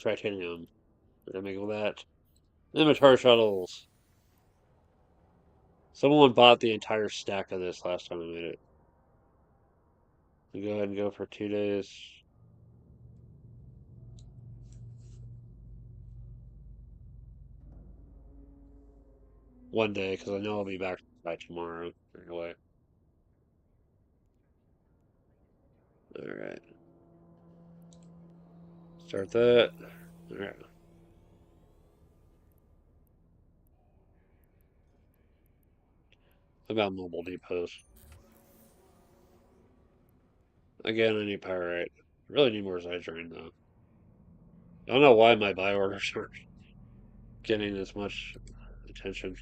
Speaker 1: titanium. We're gonna make all that. Inventory shuttles. Someone bought the entire stack of this last time I made it. We go ahead and go for 2 days. One day, because I know I'll be back by tomorrow. Anyway. Alright. Start that. Alright. About mobile depots. Again, I need pyrite. I really need more Zydrain, though. I don't know why my buy orders aren't getting as much attention.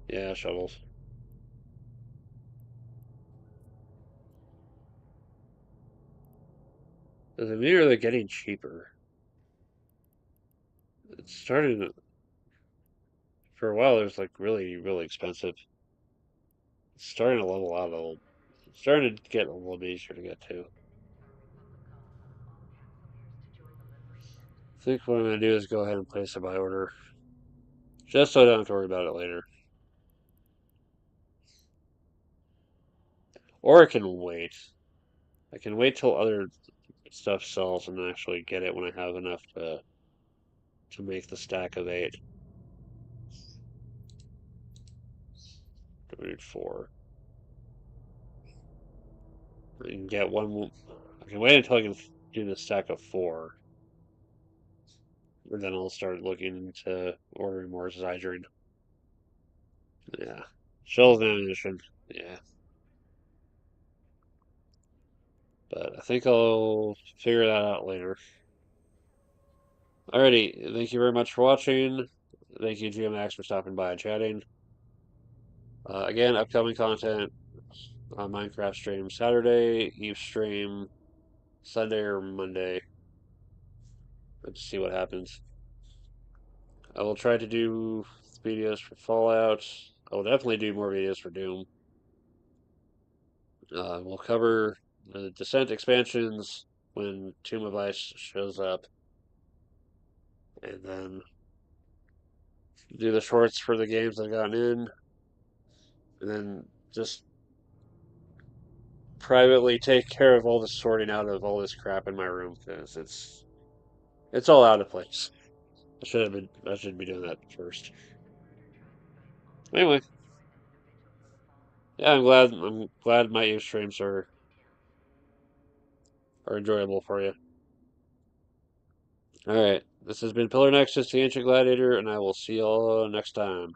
Speaker 1: Yeah, shovels. Does it mean they're getting cheaper? It's starting for a while. It was like really, really expensive. It's starting to level out a little. It's starting to get a little bit easier to get to. I think what I'm gonna do is go ahead and place a buy order, just so I don't have to worry about it later. Or I can wait. I can wait till other stuff sells and then actually get it when I have enough to make the stack of 8. I need 4. I can get one. I can wait until I can do the stack of 4, and then I'll start looking into ordering more Zydrine. Yeah, shells and ammunition. Yeah, but I think I'll figure that out later. Alrighty, thank you very much for watching. Thank you, GMX, for stopping by and chatting. Again, upcoming content on Minecraft stream Saturday, Eve stream Sunday or Monday. Let's see what happens. I will try to do videos for Fallout. I will definitely do more videos for Doom. We'll cover the Descent expansions when Tomb of Ice shows up, and then do the shorts for the games I've gotten in, and then just privately take care of all the sorting out of all this crap in my room because it's all out of place. I should be doing that first. Anyway, yeah, I'm glad my Eve streams are enjoyable for you. All right, this has been Pillar Nexus, the Ancient Gladiator, and I will see y'all next time.